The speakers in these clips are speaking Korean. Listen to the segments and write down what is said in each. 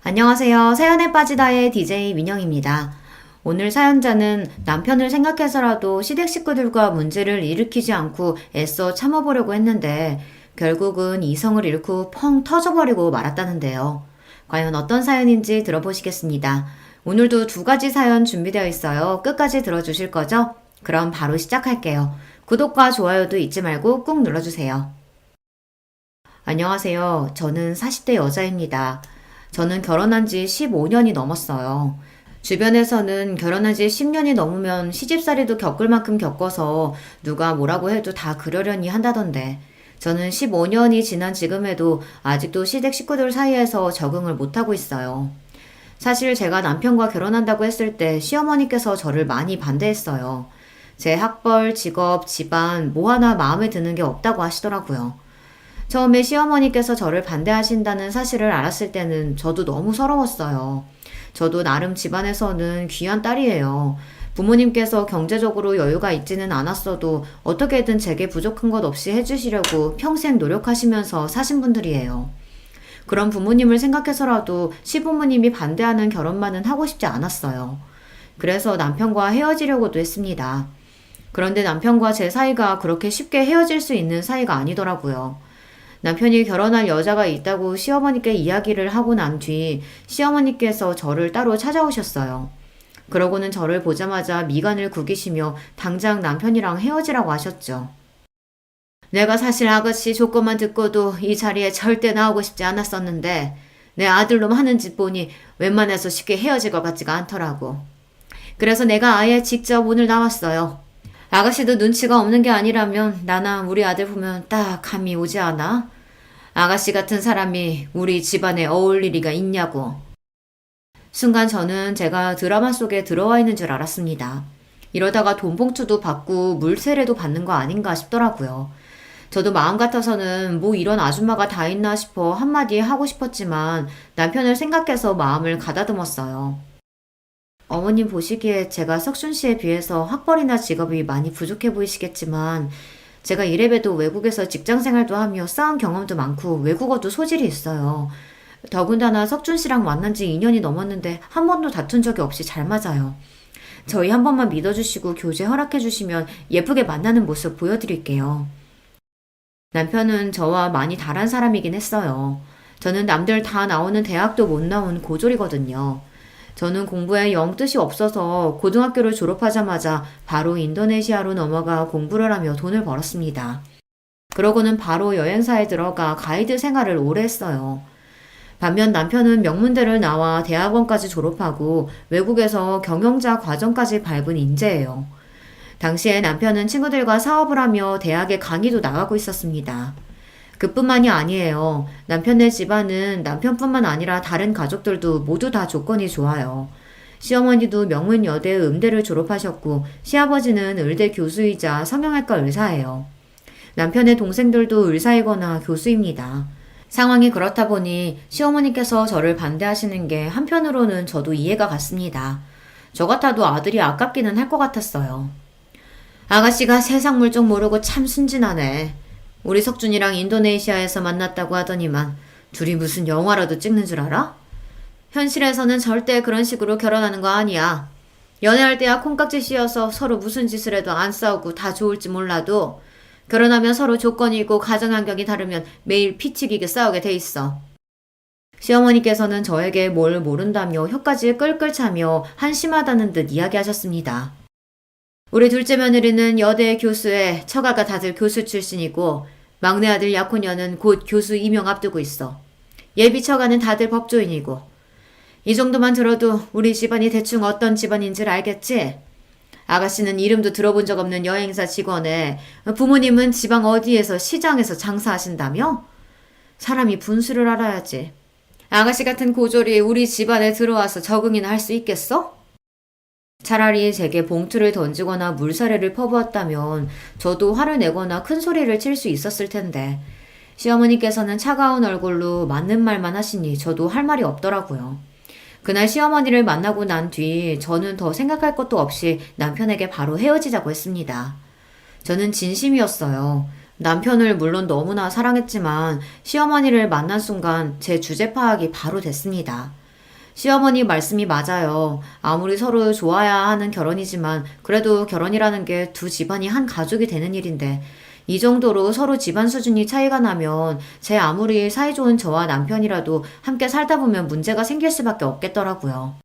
안녕하세요. 사연에 빠지다의 DJ 민영입니다. 오늘 사연자는 남편을 생각해서라도 시댁 식구들과 문제를 일으키지 않고 애써 참아보려고 했는데 결국은 이성을 잃고 펑 터져버리고 말았다는데요. 과연 어떤 사연인지 들어보시겠습니다. 오늘도 두 가지 사연 준비되어 있어요. 끝까지 들어주실 거죠? 그럼 바로 시작할게요. 구독과 좋아요도 잊지 말고 꾹 눌러주세요. 안녕하세요. 저는 40대 여자입니다. 저는 결혼한 지 15년이 넘었어요. 주변에서는 결혼한 지 10년이 넘으면 시집살이도 겪을 만큼 겪어서 누가 뭐라고 해도 다 그러려니 한다던데 저는 15년이 지난 지금에도 아직도 시댁 식구들 사이에서 적응을 못하고 있어요. 사실 제가 남편과 결혼한다고 했을 때 시어머니께서 저를 많이 반대했어요. 제 학벌, 직업, 집안 뭐 하나 마음에 드는 게 없다고 하시더라고요. 처음에 시어머니께서 저를 반대하신다는 사실을 알았을 때는 저도 너무 서러웠어요. 저도 나름 집안에서는 귀한 딸이에요. 부모님께서 경제적으로 여유가 있지는 않았어도 어떻게든 제게 부족한 것 없이 해주시려고 평생 노력하시면서 사신 분들이에요. 그런 부모님을 생각해서라도 시부모님이 반대하는 결혼만은 하고 싶지 않았어요. 그래서 남편과 헤어지려고도 했습니다. 그런데 남편과 제 사이가 그렇게 쉽게 헤어질 수 있는 사이가 아니더라고요. 남편이 결혼할 여자가 있다고 시어머니께 이야기를 하고 난 뒤 시어머니께서 저를 따로 찾아오셨어요. 그러고는 저를 보자마자 미간을 구기시며 당장 남편이랑 헤어지라고 하셨죠. 내가 사실 아가씨 조건만 듣고도 이 자리에 절대 나오고 싶지 않았었는데 내 아들놈 하는 짓 보니 웬만해서 쉽게 헤어질 것 같지가 않더라고. 그래서 내가 아예 직접 오늘 나왔어요. 아가씨도 눈치가 없는 게 아니라면 나나 우리 아들 보면 딱 감이 오지 않아? 아가씨 같은 사람이 우리 집안에 어울릴 리가 있냐고. 순간 저는 제가 드라마 속에 들어와 있는 줄 알았습니다. 이러다가 돈 봉투도 받고 물세례도 받는 거 아닌가 싶더라고요. 저도 마음 같아서는 뭐 이런 아줌마가 다 있나 싶어 한마디 하고 싶었지만 남편을 생각해서 마음을 가다듬었어요. 어머님 보시기에 제가 석순 씨에 비해서 학벌이나 직업이 많이 부족해 보이시겠지만 제가 이래봬도 외국에서 직장 생활도 하며 쌓은 경험도 많고 외국어도 소질이 있어요. 더군다나 석준 씨랑 만난 지 2년이 넘었는데 한 번도 다툰 적이 없이 잘 맞아요. 저희 한 번만 믿어주시고 교제 허락해주시면 예쁘게 만나는 모습 보여드릴게요. 남편은 저와 많이 다른 사람이긴 했어요. 저는 남들 다 나오는 대학도 못 나온 고졸이거든요. 저는 공부에 영 뜻이 없어서 고등학교를 졸업하자마자 바로 인도네시아로 넘어가 공부를 하며 돈을 벌었습니다. 그러고는 바로 여행사에 들어가 가이드 생활을 오래 했어요. 반면 남편은 명문대를 나와 대학원까지 졸업하고 외국에서 경영자 과정까지 밟은 인재예요. 당시에 남편은 친구들과 사업을 하며 대학에 강의도 나가고 있었습니다. 그뿐만이 아니에요. 남편네 집안은 남편뿐만 아니라 다른 가족들도 모두 다 조건이 좋아요. 시어머니도 명문여대 음대를 졸업하셨고 시아버지는 의대 교수이자 성형외과 의사예요. 남편의 동생들도 의사이거나 교수입니다. 상황이 그렇다 보니 시어머니께서 저를 반대하시는 게 한편으로는 저도 이해가 갔습니다. 저 같아도 아들이 아깝기는 할 것 같았어요. 아가씨가 세상 물정 모르고 참 순진하네. 우리 석준이랑 인도네시아에서 만났다고 하더니만 둘이 무슨 영화라도 찍는 줄 알아? 현실에서는 절대 그런 식으로 결혼하는 거 아니야. 연애할 때야 콩깍지 씌어서 서로 무슨 짓을 해도 안 싸우고 다 좋을지 몰라도 결혼하면 서로 조건이 있고 가정 환경이 다르면 매일 피 튀기게 싸우게 돼 있어. 시어머니께서는 저에게 뭘 모른다며 혀까지 끌끌 차며 한심하다는 듯 이야기하셨습니다. 우리 둘째 며느리는 여대 교수에 처가가 다들 교수 출신이고 막내 아들 약혼녀는 곧 교수 임용 앞두고 있어. 예비 처가는 다들 법조인이고. 이 정도만 들어도 우리 집안이 대충 어떤 집안인지를 알겠지? 아가씨는 이름도 들어본 적 없는 여행사 직원에 부모님은 지방 어디에서 시장에서 장사하신다며? 사람이 분수를 알아야지. 아가씨 같은 고졸이 우리 집안에 들어와서 적응이나 할 수 있겠어? 차라리 제게 봉투를 던지거나 물사례를 퍼부었다면 저도 화를 내거나 큰 소리를 칠 수 있었을 텐데 시어머니께서는 차가운 얼굴로 맞는 말만 하시니 저도 할 말이 없더라고요. 그날 시어머니를 만나고 난 뒤 저는 더 생각할 것도 없이 남편에게 바로 헤어지자고 했습니다. 저는 진심이었어요. 남편을 물론 너무나 사랑했지만 시어머니를 만난 순간 제 주제 파악이 바로 됐습니다. 시어머니 말씀이 맞아요. 아무리 서로 좋아야 하는 결혼이지만 그래도 결혼이라는 게 두 집안이 한 가족이 되는 일인데 이 정도로 서로 집안 수준이 차이가 나면 제 아무리 사이좋은 저와 남편이라도 함께 살다 보면 문제가 생길 수밖에 없겠더라고요.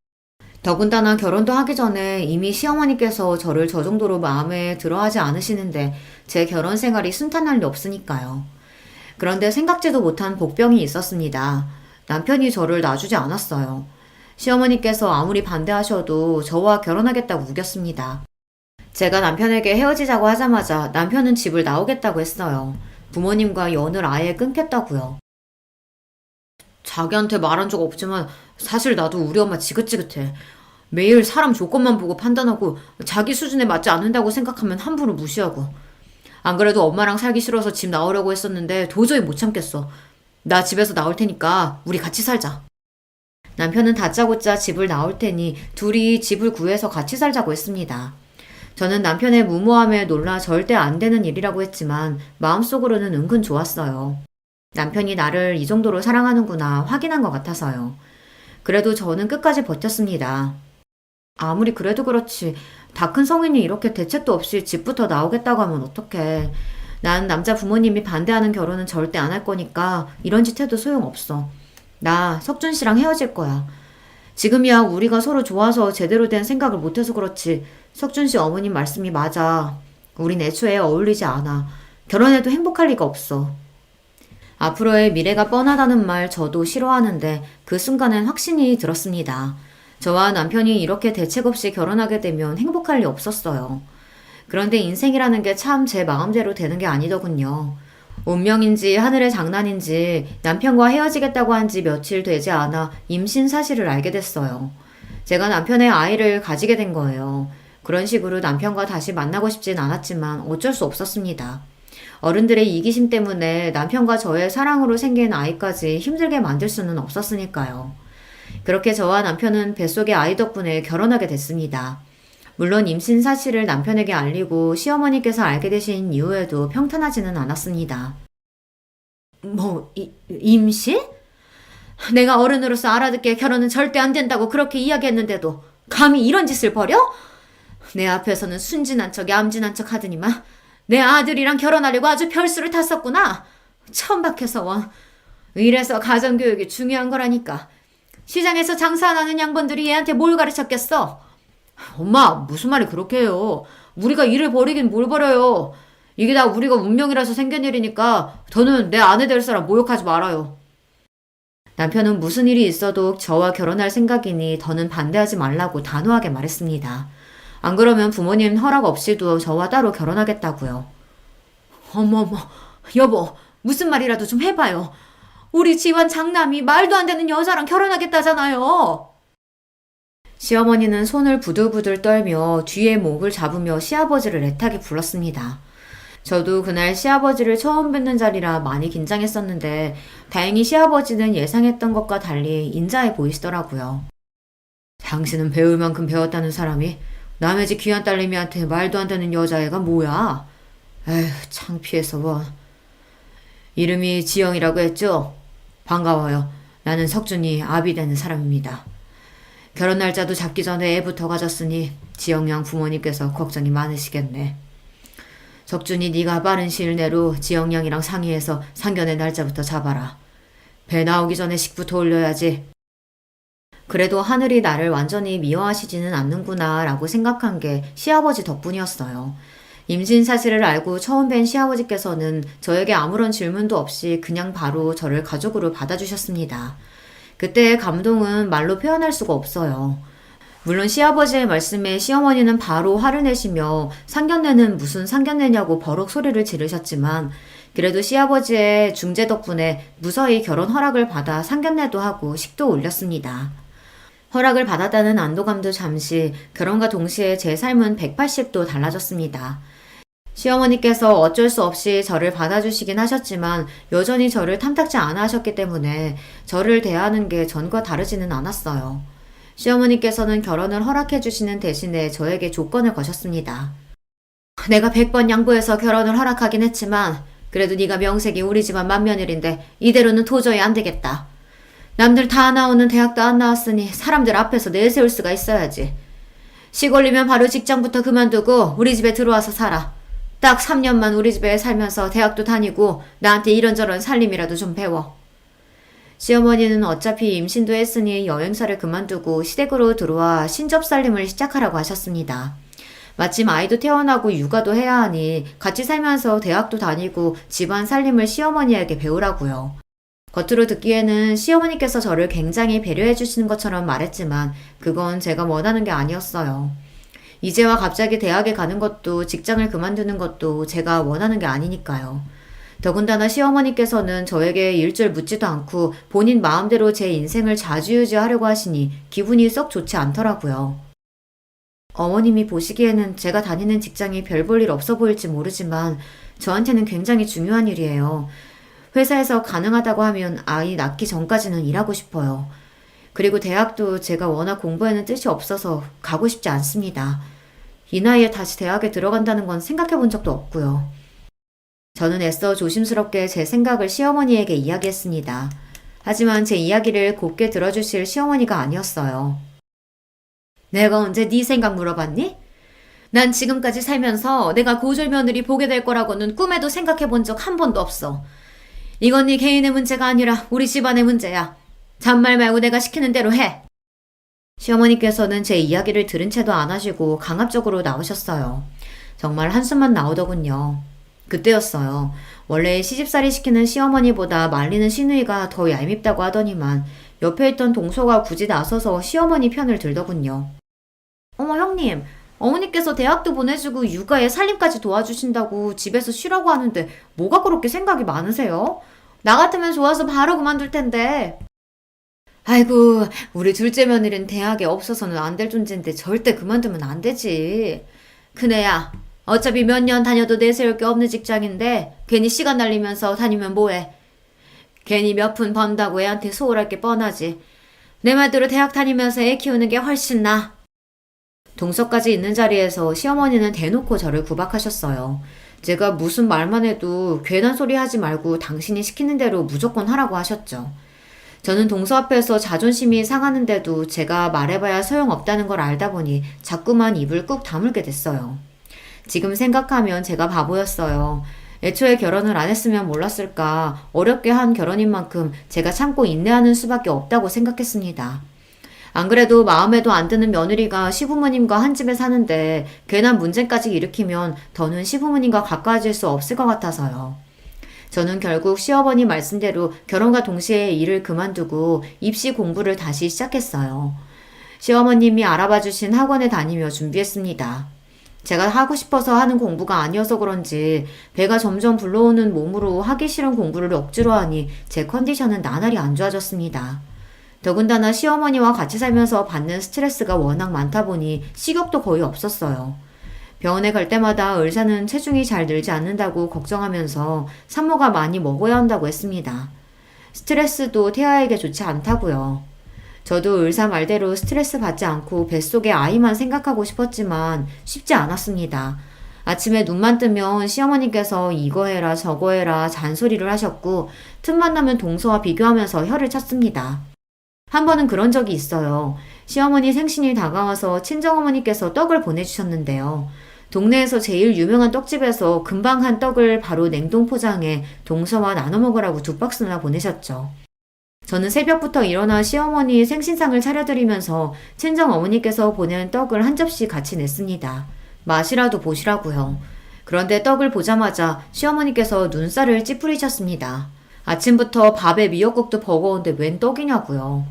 더군다나 결혼도 하기 전에 이미 시어머니께서 저를 저 정도로 마음에 들어 하지 않으시는데 제 결혼 생활이 순탄할 리 없으니까요. 그런데 생각지도 못한 복병이 있었습니다. 남편이 저를 놔주지 않았어요. 시어머니께서 아무리 반대하셔도 저와 결혼하겠다고 우겼습니다. 제가 남편에게 헤어지자고 하자마자 남편은 집을 나오겠다고 했어요. 부모님과 연을 아예 끊겠다고요. 자기한테 말한 적 없지만 사실 나도 우리 엄마 지긋지긋해. 매일 사람 조건만 보고 판단하고 자기 수준에 맞지 않는다고 생각하면 함부로 무시하고. 안 그래도 엄마랑 살기 싫어서 집 나오려고 했었는데 도저히 못 참겠어. 나 집에서 나올 테니까 우리 같이 살자. 남편은 다짜고짜 집을 나올 테니 둘이 집을 구해서 같이 살자고 했습니다. 저는 남편의 무모함에 놀라 절대 안 되는 일이라고 했지만 마음속으로는 은근 좋았어요. 남편이 나를 이 정도로 사랑하는구나 확인한 것 같아서요. 그래도 저는 끝까지 버텼습니다. 아무리 그래도 그렇지 다 큰 성인이 이렇게 대책도 없이 집부터 나오겠다고 하면 어떡해. 난 남자 부모님이 반대하는 결혼은 절대 안 할 거니까 이런 짓 해도 소용없어. 나 석준 씨랑 헤어질 거야. 지금이야 우리가 서로 좋아서 제대로 된 생각을 못해서 그렇지 석준 씨 어머님 말씀이 맞아. 우린 애초에 어울리지 않아. 결혼해도 행복할 리가 없어. 앞으로의 미래가 뻔하다는 말 저도 싫어하는데 그 순간엔 확신이 들었습니다. 저와 남편이 이렇게 대책 없이 결혼하게 되면 행복할 리 없었어요. 그런데 인생이라는 게 참 제 마음대로 되는 게 아니더군요. 운명인지 하늘의 장난인지 남편과 헤어지겠다고 한 지 며칠 되지 않아 임신 사실을 알게 됐어요. 제가 남편의 아이를 가지게 된 거예요. 그런 식으로 남편과 다시 만나고 싶진 않았지만 어쩔 수 없었습니다. 어른들의 이기심 때문에 남편과 저의 사랑으로 생긴 아이까지 힘들게 만들 수는 없었으니까요. 그렇게 저와 남편은 뱃속의 아이 덕분에 결혼하게 됐습니다. 물론 임신 사실을 남편에게 알리고 시어머니께서 알게 되신 이후에도 평탄하지는 않았습니다. 임신? 내가 어른으로서 알아듣기에 결혼은 절대 안 된다고 그렇게 이야기했는데도 감히 이런 짓을 벌여? 내 앞에서는 순진한 척, 얌진한 척 하더니만 내 아들이랑 결혼하려고 아주 별수를 탔었구나. 천박해서 원. 이래서 가정교육이 중요한 거라니까. 시장에서 장사 안 하는 양반들이 얘한테 뭘 가르쳤겠어? 엄마, 무슨 말이 그렇게 해요. 우리가 일을 벌이긴 뭘 벌여요. 이게 다 우리가 운명이라서 생긴 일이니까 더는 내 아내 될 사람 모욕하지 말아요. 남편은 무슨 일이 있어도 저와 결혼할 생각이니 더는 반대하지 말라고 단호하게 말했습니다. 안 그러면 부모님 허락 없이도 저와 따로 결혼하겠다고요. 어머머, 여보, 무슨 말이라도 좀 해봐요. 우리 집안 장남이 말도 안 되는 여자랑 결혼하겠다잖아요. 시어머니는 손을 부들부들 떨며 뒤에 목을 잡으며 시아버지를 애타게 불렀습니다. 저도 그날 시아버지를 처음 뵙는 자리라 많이 긴장했었는데 다행히 시아버지는 예상했던 것과 달리 인자해 보이시더라고요. 당신은 배울 만큼 배웠다는 사람이 남의 집 귀한 딸내미한테 말도 안 되는 여자애가 뭐야? 에휴, 창피해서 뭐. 이름이 지영이라고 했죠? 반가워요. 나는 석준이 아비 되는 사람입니다. 결혼 날짜도 잡기 전에 애부터 가졌으니 지영 양 부모님께서 걱정이 많으시겠네. 석준이 네가 빠른 시일 내로 지영 양이랑 상의해서 상견례 날짜부터 잡아라. 배 나오기 전에 식부터 올려야지. 그래도 하늘이 나를 완전히 미워하시지는 않는구나 라고 생각한 게 시아버지 덕분이었어요. 임신 사실을 알고 처음 뵌 시아버지께서는 저에게 아무런 질문도 없이 그냥 바로 저를 가족으로 받아주셨습니다. 그때의 감동은 말로 표현할 수가 없어요. 물론 시아버지의 말씀에 시어머니는 바로 화를 내시며 상견례는 무슨 상견례냐고 버럭 소리를 지르셨지만 그래도 시아버지의 중재 덕분에 무사히 결혼 허락을 받아 상견례도 하고 식도 올렸습니다. 허락을 받았다는 안도감도 잠시 결혼과 동시에 제 삶은 180도 달라졌습니다. 시어머니께서 어쩔 수 없이 저를 받아주시긴 하셨지만 여전히 저를 탐탁지 않아 하셨기 때문에 저를 대하는 게 전과 다르지는 않았어요. 시어머니께서는 결혼을 허락해 주시는 대신에 저에게 조건을 거셨습니다. 내가 100번 양보해서 결혼을 허락하긴 했지만 그래도 네가 명색이 우리 집안 맏며느리인데 이대로는 도저히 안 되겠다. 남들 다 나오는 대학도 안 나왔으니 사람들 앞에서 내세울 수가 있어야지. 시골이면 바로 직장부터 그만두고 우리 집에 들어와서 살아. 딱 3년만 우리 집에 살면서 대학도 다니고 나한테 이런저런 살림이라도 좀 배워. 시어머니는 어차피 임신도 했으니 여행사를 그만두고 시댁으로 들어와 신접살림을 시작하라고 하셨습니다. 마침 아이도 태어나고 육아도 해야 하니 같이 살면서 대학도 다니고 집안 살림을 시어머니에게 배우라고요. 겉으로 듣기에는 시어머니께서 저를 굉장히 배려해 주시는 것처럼 말했지만 그건 제가 원하는 게 아니었어요. 이제와 갑자기 대학에 가는 것도 직장을 그만두는 것도 제가 원하는 게 아니니까요. 더군다나 시어머니께서는 저에게 일절 묻지도 않고 본인 마음대로 제 인생을 좌지우지하려고 하시니 기분이 썩 좋지 않더라고요. 어머님이 보시기에는 제가 다니는 직장이 별 볼 일 없어 보일지 모르지만 저한테는 굉장히 중요한 일이에요. 회사에서 가능하다고 하면 아이 낳기 전까지는 일하고 싶어요. 그리고 대학도 제가 워낙 공부에는 뜻이 없어서 가고 싶지 않습니다. 이 나이에 다시 대학에 들어간다는 건 생각해 본 적도 없고요. 저는 애써 조심스럽게 제 생각을 시어머니에게 이야기했습니다. 하지만 제 이야기를 곱게 들어주실 시어머니가 아니었어요. 내가 언제 네 생각 물어봤니? 난 지금까지 살면서 내가 고졸 며느리 보게 될 거라고는 꿈에도 생각해 본 적 한 번도 없어. 이건 네 개인의 문제가 아니라 우리 집안의 문제야. 잔말 말고 내가 시키는 대로 해. 시어머니께서는 제 이야기를 들은 채도 안 하시고 강압적으로 나오셨어요. 정말 한숨만 나오더군요. 그때였어요. 원래 시집살이 시키는 시어머니보다 말리는 시누이가 더 얄밉다고 하더니만 옆에 있던 동서가 굳이 나서서 시어머니 편을 들더군요. 어머 형님, 어머니께서 대학도 보내주고 육아에 살림까지 도와주신다고 집에서 쉬라고 하는데 뭐가 그렇게 생각이 많으세요? 나 같으면 좋아서 바로 그만둘 텐데. 아이고, 우리 둘째 며느리는 대학에 없어서는 안 될 존재인데 절대 그만두면 안 되지. 큰애야, 어차피 몇 년 다녀도 내세울 게 없는 직장인데 괜히 시간 날리면서 다니면 뭐해. 괜히 몇 푼 번다고 애한테 소홀할 게 뻔하지. 내 말대로 대학 다니면서 애 키우는 게 훨씬 나아. 동서까지 있는 자리에서 시어머니는 대놓고 저를 구박하셨어요. 제가 무슨 말만 해도 괜한 소리 하지 말고 당신이 시키는 대로 무조건 하라고 하셨죠. 저는 동서 앞에서 자존심이 상하는데도 제가 말해봐야 소용없다는 걸 알다 보니 자꾸만 입을 꾹 다물게 됐어요. 지금 생각하면 제가 바보였어요. 애초에 결혼을 안 했으면 몰랐을까. 어렵게 한 결혼인 만큼 제가 참고 인내하는 수밖에 없다고 생각했습니다. 안 그래도 마음에도 안 드는 며느리가 시부모님과 한 집에 사는데 괜한 문제까지 일으키면 더는 시부모님과 가까워질 수 없을 것 같아서요. 저는 결국 시어머니 말씀대로 결혼과 동시에 일을 그만두고 입시 공부를 다시 시작했어요. 시어머님이 알아봐 주신 학원에 다니며 준비했습니다. 제가 하고 싶어서 하는 공부가 아니어서 그런지 배가 점점 불러오는 몸으로 하기 싫은 공부를 억지로 하니 제 컨디션은 나날이 안 좋아졌습니다. 더군다나 시어머니와 같이 살면서 받는 스트레스가 워낙 많다 보니 식욕도 거의 없었어요. 병원에 갈 때마다 의사는 체중이 잘 늘지 않는다고 걱정하면서 산모가 많이 먹어야 한다고 했습니다. 스트레스도 태아에게 좋지 않다고요. 저도 의사 말대로 스트레스 받지 않고 뱃속에 아이만 생각하고 싶었지만 쉽지 않았습니다. 아침에 눈만 뜨면 시어머니께서 이거 해라 저거 해라 잔소리를 하셨고 틈만 나면 동서와 비교하면서 혀를 찼습니다. 한 번은 그런 적이 있어요. 시어머니 생신이 다가와서 친정어머니께서 떡을 보내주셨는데요. 동네에서 제일 유명한 떡집에서 금방 한 떡을 바로 냉동 포장해 동서와 나눠 먹으라고 2박스나 보내셨죠. 저는 새벽부터 일어나 시어머니 생신상을 차려드리면서 친정어머니께서 보낸 떡을 한 접시 같이 냈습니다. 맛이라도 보시라고요. 그런데 떡을 보자마자 시어머니께서 눈살을 찌푸리셨습니다. 아침부터 밥에 미역국도 버거운데 웬 떡이냐고요.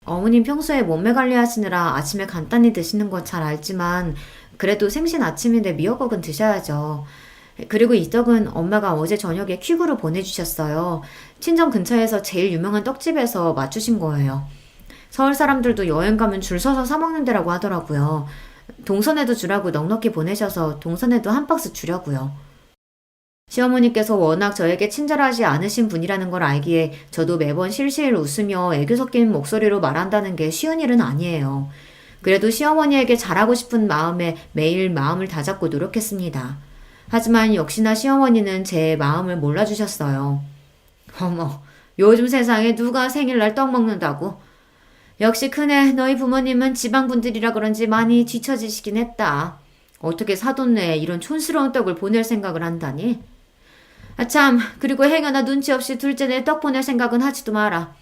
어머님 평소에 몸매 관리하시느라 아침에 간단히 드시는 건 잘 알지만 그래도 생신 아침인데 미역국은 드셔야죠. 그리고 이 떡은 엄마가 어제 저녁에 퀵으로 보내주셨어요. 친정 근처에서 제일 유명한 떡집에서 맞추신 거예요. 서울 사람들도 여행 가면 줄 서서 사 먹는 데라고 하더라고요. 동선에도 주라고 넉넉히 보내셔서 동선에도 한 박스 주려고요. 시어머니께서 워낙 저에게 친절하지 않으신 분이라는 걸 알기에 저도 매번 실실 웃으며 애교 섞인 목소리로 말한다는 게 쉬운 일은 아니에요. 그래도 시어머니에게 잘하고 싶은 마음에 매일 마음을 다잡고 노력했습니다. 하지만 역시나 시어머니는 제 마음을 몰라주셨어요. 어머, 요즘 세상에 누가 생일날 떡 먹는다고. 역시 크네. 너희 부모님은 지방분들이라 그런지 많이 뒤처지시긴 했다. 어떻게 사돈네에 이런 촌스러운 떡을 보낼 생각을 한다니? 아 참, 그리고 행여나 눈치 없이 둘째네 떡 보낼 생각은 하지도 마라.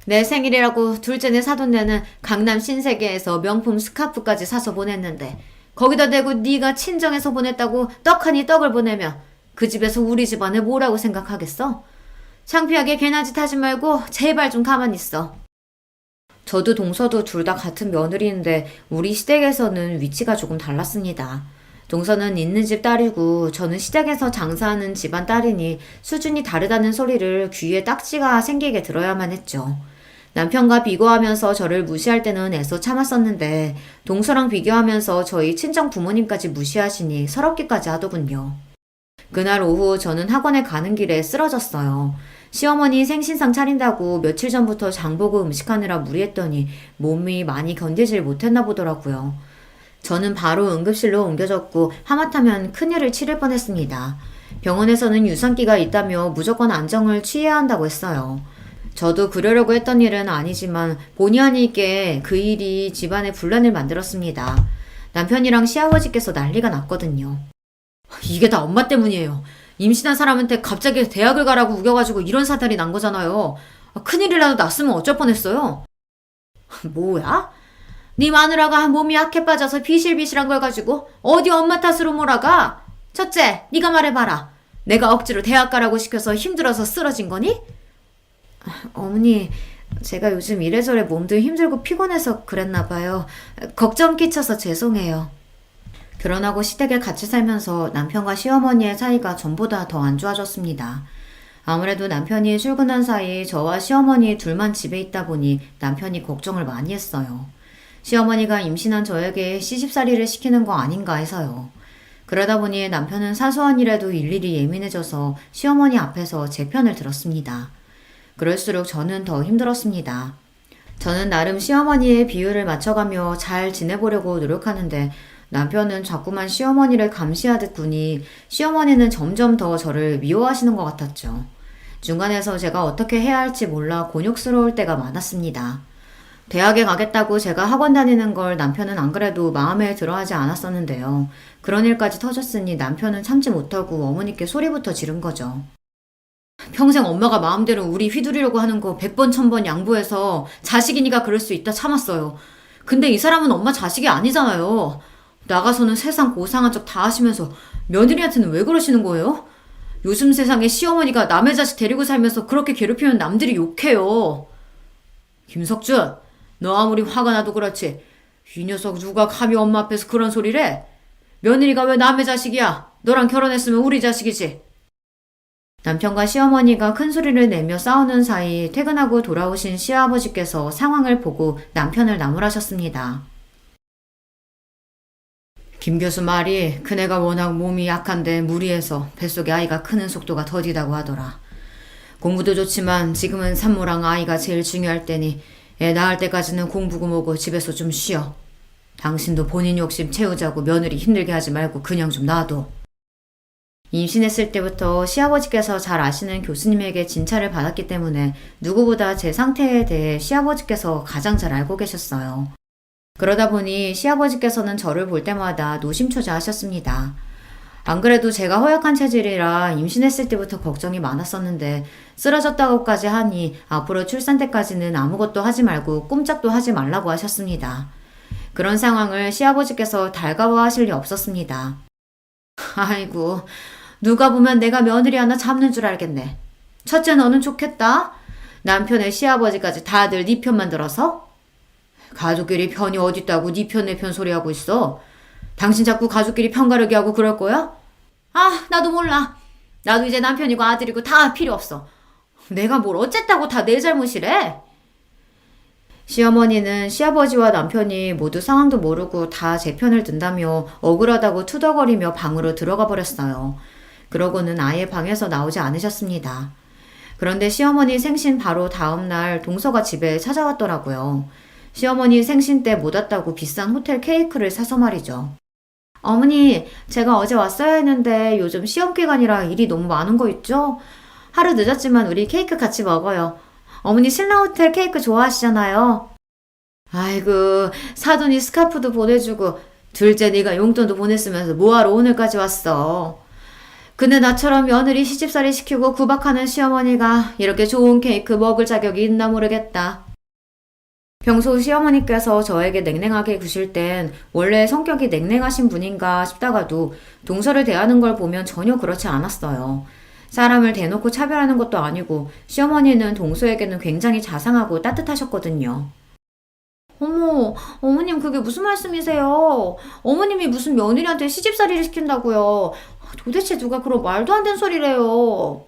내 생일이라고 둘째네 사돈네는 강남 신세계에서 명품 스카프까지 사서 보냈는데 거기다 대고 네가 친정에서 보냈다고 떡하니 떡을 보내면 그 집에서 우리 집안에 뭐라고 생각하겠어? 창피하게 괜한 짓 하지 말고 제발 좀 가만히 있어. 저도 동서도 둘 다 같은 며느리인데 우리 시댁에서는 위치가 조금 달랐습니다. 동서는 있는 집 딸이고 저는 시댁에서 장사하는 집안 딸이니 수준이 다르다는 소리를 귀에 딱지가 생기게 들어야만 했죠. 남편과 비교하면서 저를 무시할 때는 애써 참았었는데 동서랑 비교하면서 저희 친정 부모님까지 무시하시니 서럽기까지 하더군요. 그날 오후 저는 학원에 가는 길에 쓰러졌어요. 시어머니 생신상 차린다고 며칠 전부터 장보고 음식하느라 무리했더니 몸이 많이 견디질 못했나 보더라고요. 저는 바로 응급실로 옮겨졌고 하마터면 큰일을 치를 뻔했습니다. 병원에서는 유산기가 있다며 무조건 안정을 취해야 한다고 했어요. 저도 그러려고 했던 일은 아니지만 본의 아니게 그 일이 집안에 분란을 만들었습니다. 남편이랑 시아버지께서 난리가 났거든요. 이게 다 엄마 때문이에요. 임신한 사람한테 갑자기 대학을 가라고 우겨가지고 이런 사달이 난 거잖아요. 큰일이라도 났으면 어쩔 뻔했어요. 뭐야? 네 마누라가 몸이 약해 빠져서 비실비실한 걸 가지고 어디 엄마 탓으로 몰아가? 첫째, 네가 말해봐라. 내가 억지로 대학 가라고 시켜서 힘들어서 쓰러진 거니? 어머니, 제가 요즘 이래저래 몸도 힘들고 피곤해서 그랬나 봐요. 걱정 끼쳐서 죄송해요. 결혼하고 시댁에 같이 살면서 남편과 시어머니의 사이가 전보다 더 안 좋아졌습니다. 아무래도 남편이 출근한 사이 저와 시어머니 둘만 집에 있다 보니 남편이 걱정을 많이 했어요. 시어머니가 임신한 저에게 시집살이를 시키는 거 아닌가 해서요. 그러다 보니 남편은 사소한 일에도 일일이 예민해져서 시어머니 앞에서 제 편을 들었습니다. 그럴수록 저는 더 힘들었습니다. 저는 나름 시어머니의 비율을 맞춰가며 잘 지내보려고 노력하는데 남편은 자꾸만 시어머니를 감시하듯 구니 시어머니는 점점 더 저를 미워하시는 것 같았죠. 중간에서 제가 어떻게 해야 할지 몰라 곤욕스러울 때가 많았습니다. 대학에 가겠다고 제가 학원 다니는 걸 남편은 안 그래도 마음에 들어하지 않았었는데요. 그런 일까지 터졌으니 남편은 참지 못하고 어머니께 소리부터 지른 거죠. 평생 엄마가 마음대로 우리 휘두르려고 하는 거 100번 1000번 양보해서 자식이니까 그럴 수 있다 참았어요. 근데 이 사람은 엄마 자식이 아니잖아요. 나가서는 세상 고상한 척 다 하시면서 며느리한테는 왜 그러시는 거예요? 요즘 세상에 시어머니가 남의 자식 데리고 살면서 그렇게 괴롭히면 남들이 욕해요. 김석준, 너 아무리 화가 나도 그렇지. 이 녀석 누가 감히 엄마 앞에서 그런 소리를 해? 며느리가 왜 남의 자식이야? 너랑 결혼했으면 우리 자식이지. 남편과 시어머니가 큰 소리를 내며 싸우는 사이 퇴근하고 돌아오신 시아버지께서 상황을 보고 남편을 나무라셨습니다. 김 교수 말이 그네가 워낙 몸이 약한데 무리해서 뱃속에 아이가 크는 속도가 더디다고 하더라. 공부도 좋지만 지금은 산모랑 아이가 제일 중요할 때니 애 낳을 때까지는 공부고 뭐고 집에서 좀 쉬어. 당신도 본인 욕심 채우자고 며느리 힘들게 하지 말고 그냥 좀 놔둬. 임신했을 때부터 시아버지께서 잘 아시는 교수님에게 진찰을 받았기 때문에 누구보다 제 상태에 대해 시아버지께서 가장 잘 알고 계셨어요. 그러다 보니 시아버지께서는 저를 볼 때마다 노심초사하셨습니다. 안 그래도 제가 허약한 체질이라 임신했을 때부터 걱정이 많았었는데 쓰러졌다고까지 하니 앞으로 출산 때까지는 아무것도 하지 말고 꼼짝도 하지 말라고 하셨습니다. 그런 상황을 시아버지께서 달가워하실 리 없었습니다. 아이고, 누가 보면 내가 며느리 하나 잡는 줄 알겠네. 첫째 너는 좋겠다. 남편의 시아버지까지 다들 네 편만 들어서? 가족끼리 편이 어딨다고 네 편 내 편 소리하고 있어. 당신 자꾸 가족끼리 편가르기 하고 그럴 거야? 아, 나도 몰라. 나도 이제 남편이고 아들이고 다 필요 없어. 내가 뭘 어쨌다고 다 내 잘못이래? 시어머니는 시아버지와 남편이 모두 상황도 모르고 다 제 편을 든다며 억울하다고 투덜거리며 방으로 들어가 버렸어요. 그러고는 아예 방에서 나오지 않으셨습니다. 그런데 시어머니 생신 바로 다음날 동서가 집에 찾아왔더라고요. 시어머니 생신 때 못 왔다고 비싼 호텔 케이크를 사서 말이죠. 어머니, 제가 어제 왔어야 했는데 요즘 시험 기간이라 일이 너무 많은 거 있죠? 하루 늦었지만 우리 케이크 같이 먹어요. 어머니 신라호텔 케이크 좋아하시잖아요. 아이고, 사돈이 스카프도 보내주고 둘째 네가 용돈도 보냈으면서 뭐하러 오늘까지 왔어. 근데 나처럼 며느리 시집살이 시키고 구박하는 시어머니가 이렇게 좋은 케이크 먹을 자격이 있나 모르겠다. 평소 시어머니께서 저에게 냉랭하게 구실 땐 원래 성격이 냉랭하신 분인가 싶다가도 동서를 대하는 걸 보면 전혀 그렇지 않았어요. 사람을 대놓고 차별하는 것도 아니고 시어머니는 동서에게는 굉장히 자상하고 따뜻하셨거든요. 어머, 어머님 그게 무슨 말씀이세요? 어머님이 무슨 며느리한테 시집살이를 시킨다고요? 도대체 누가 그런 말도 안 되는 소리래요?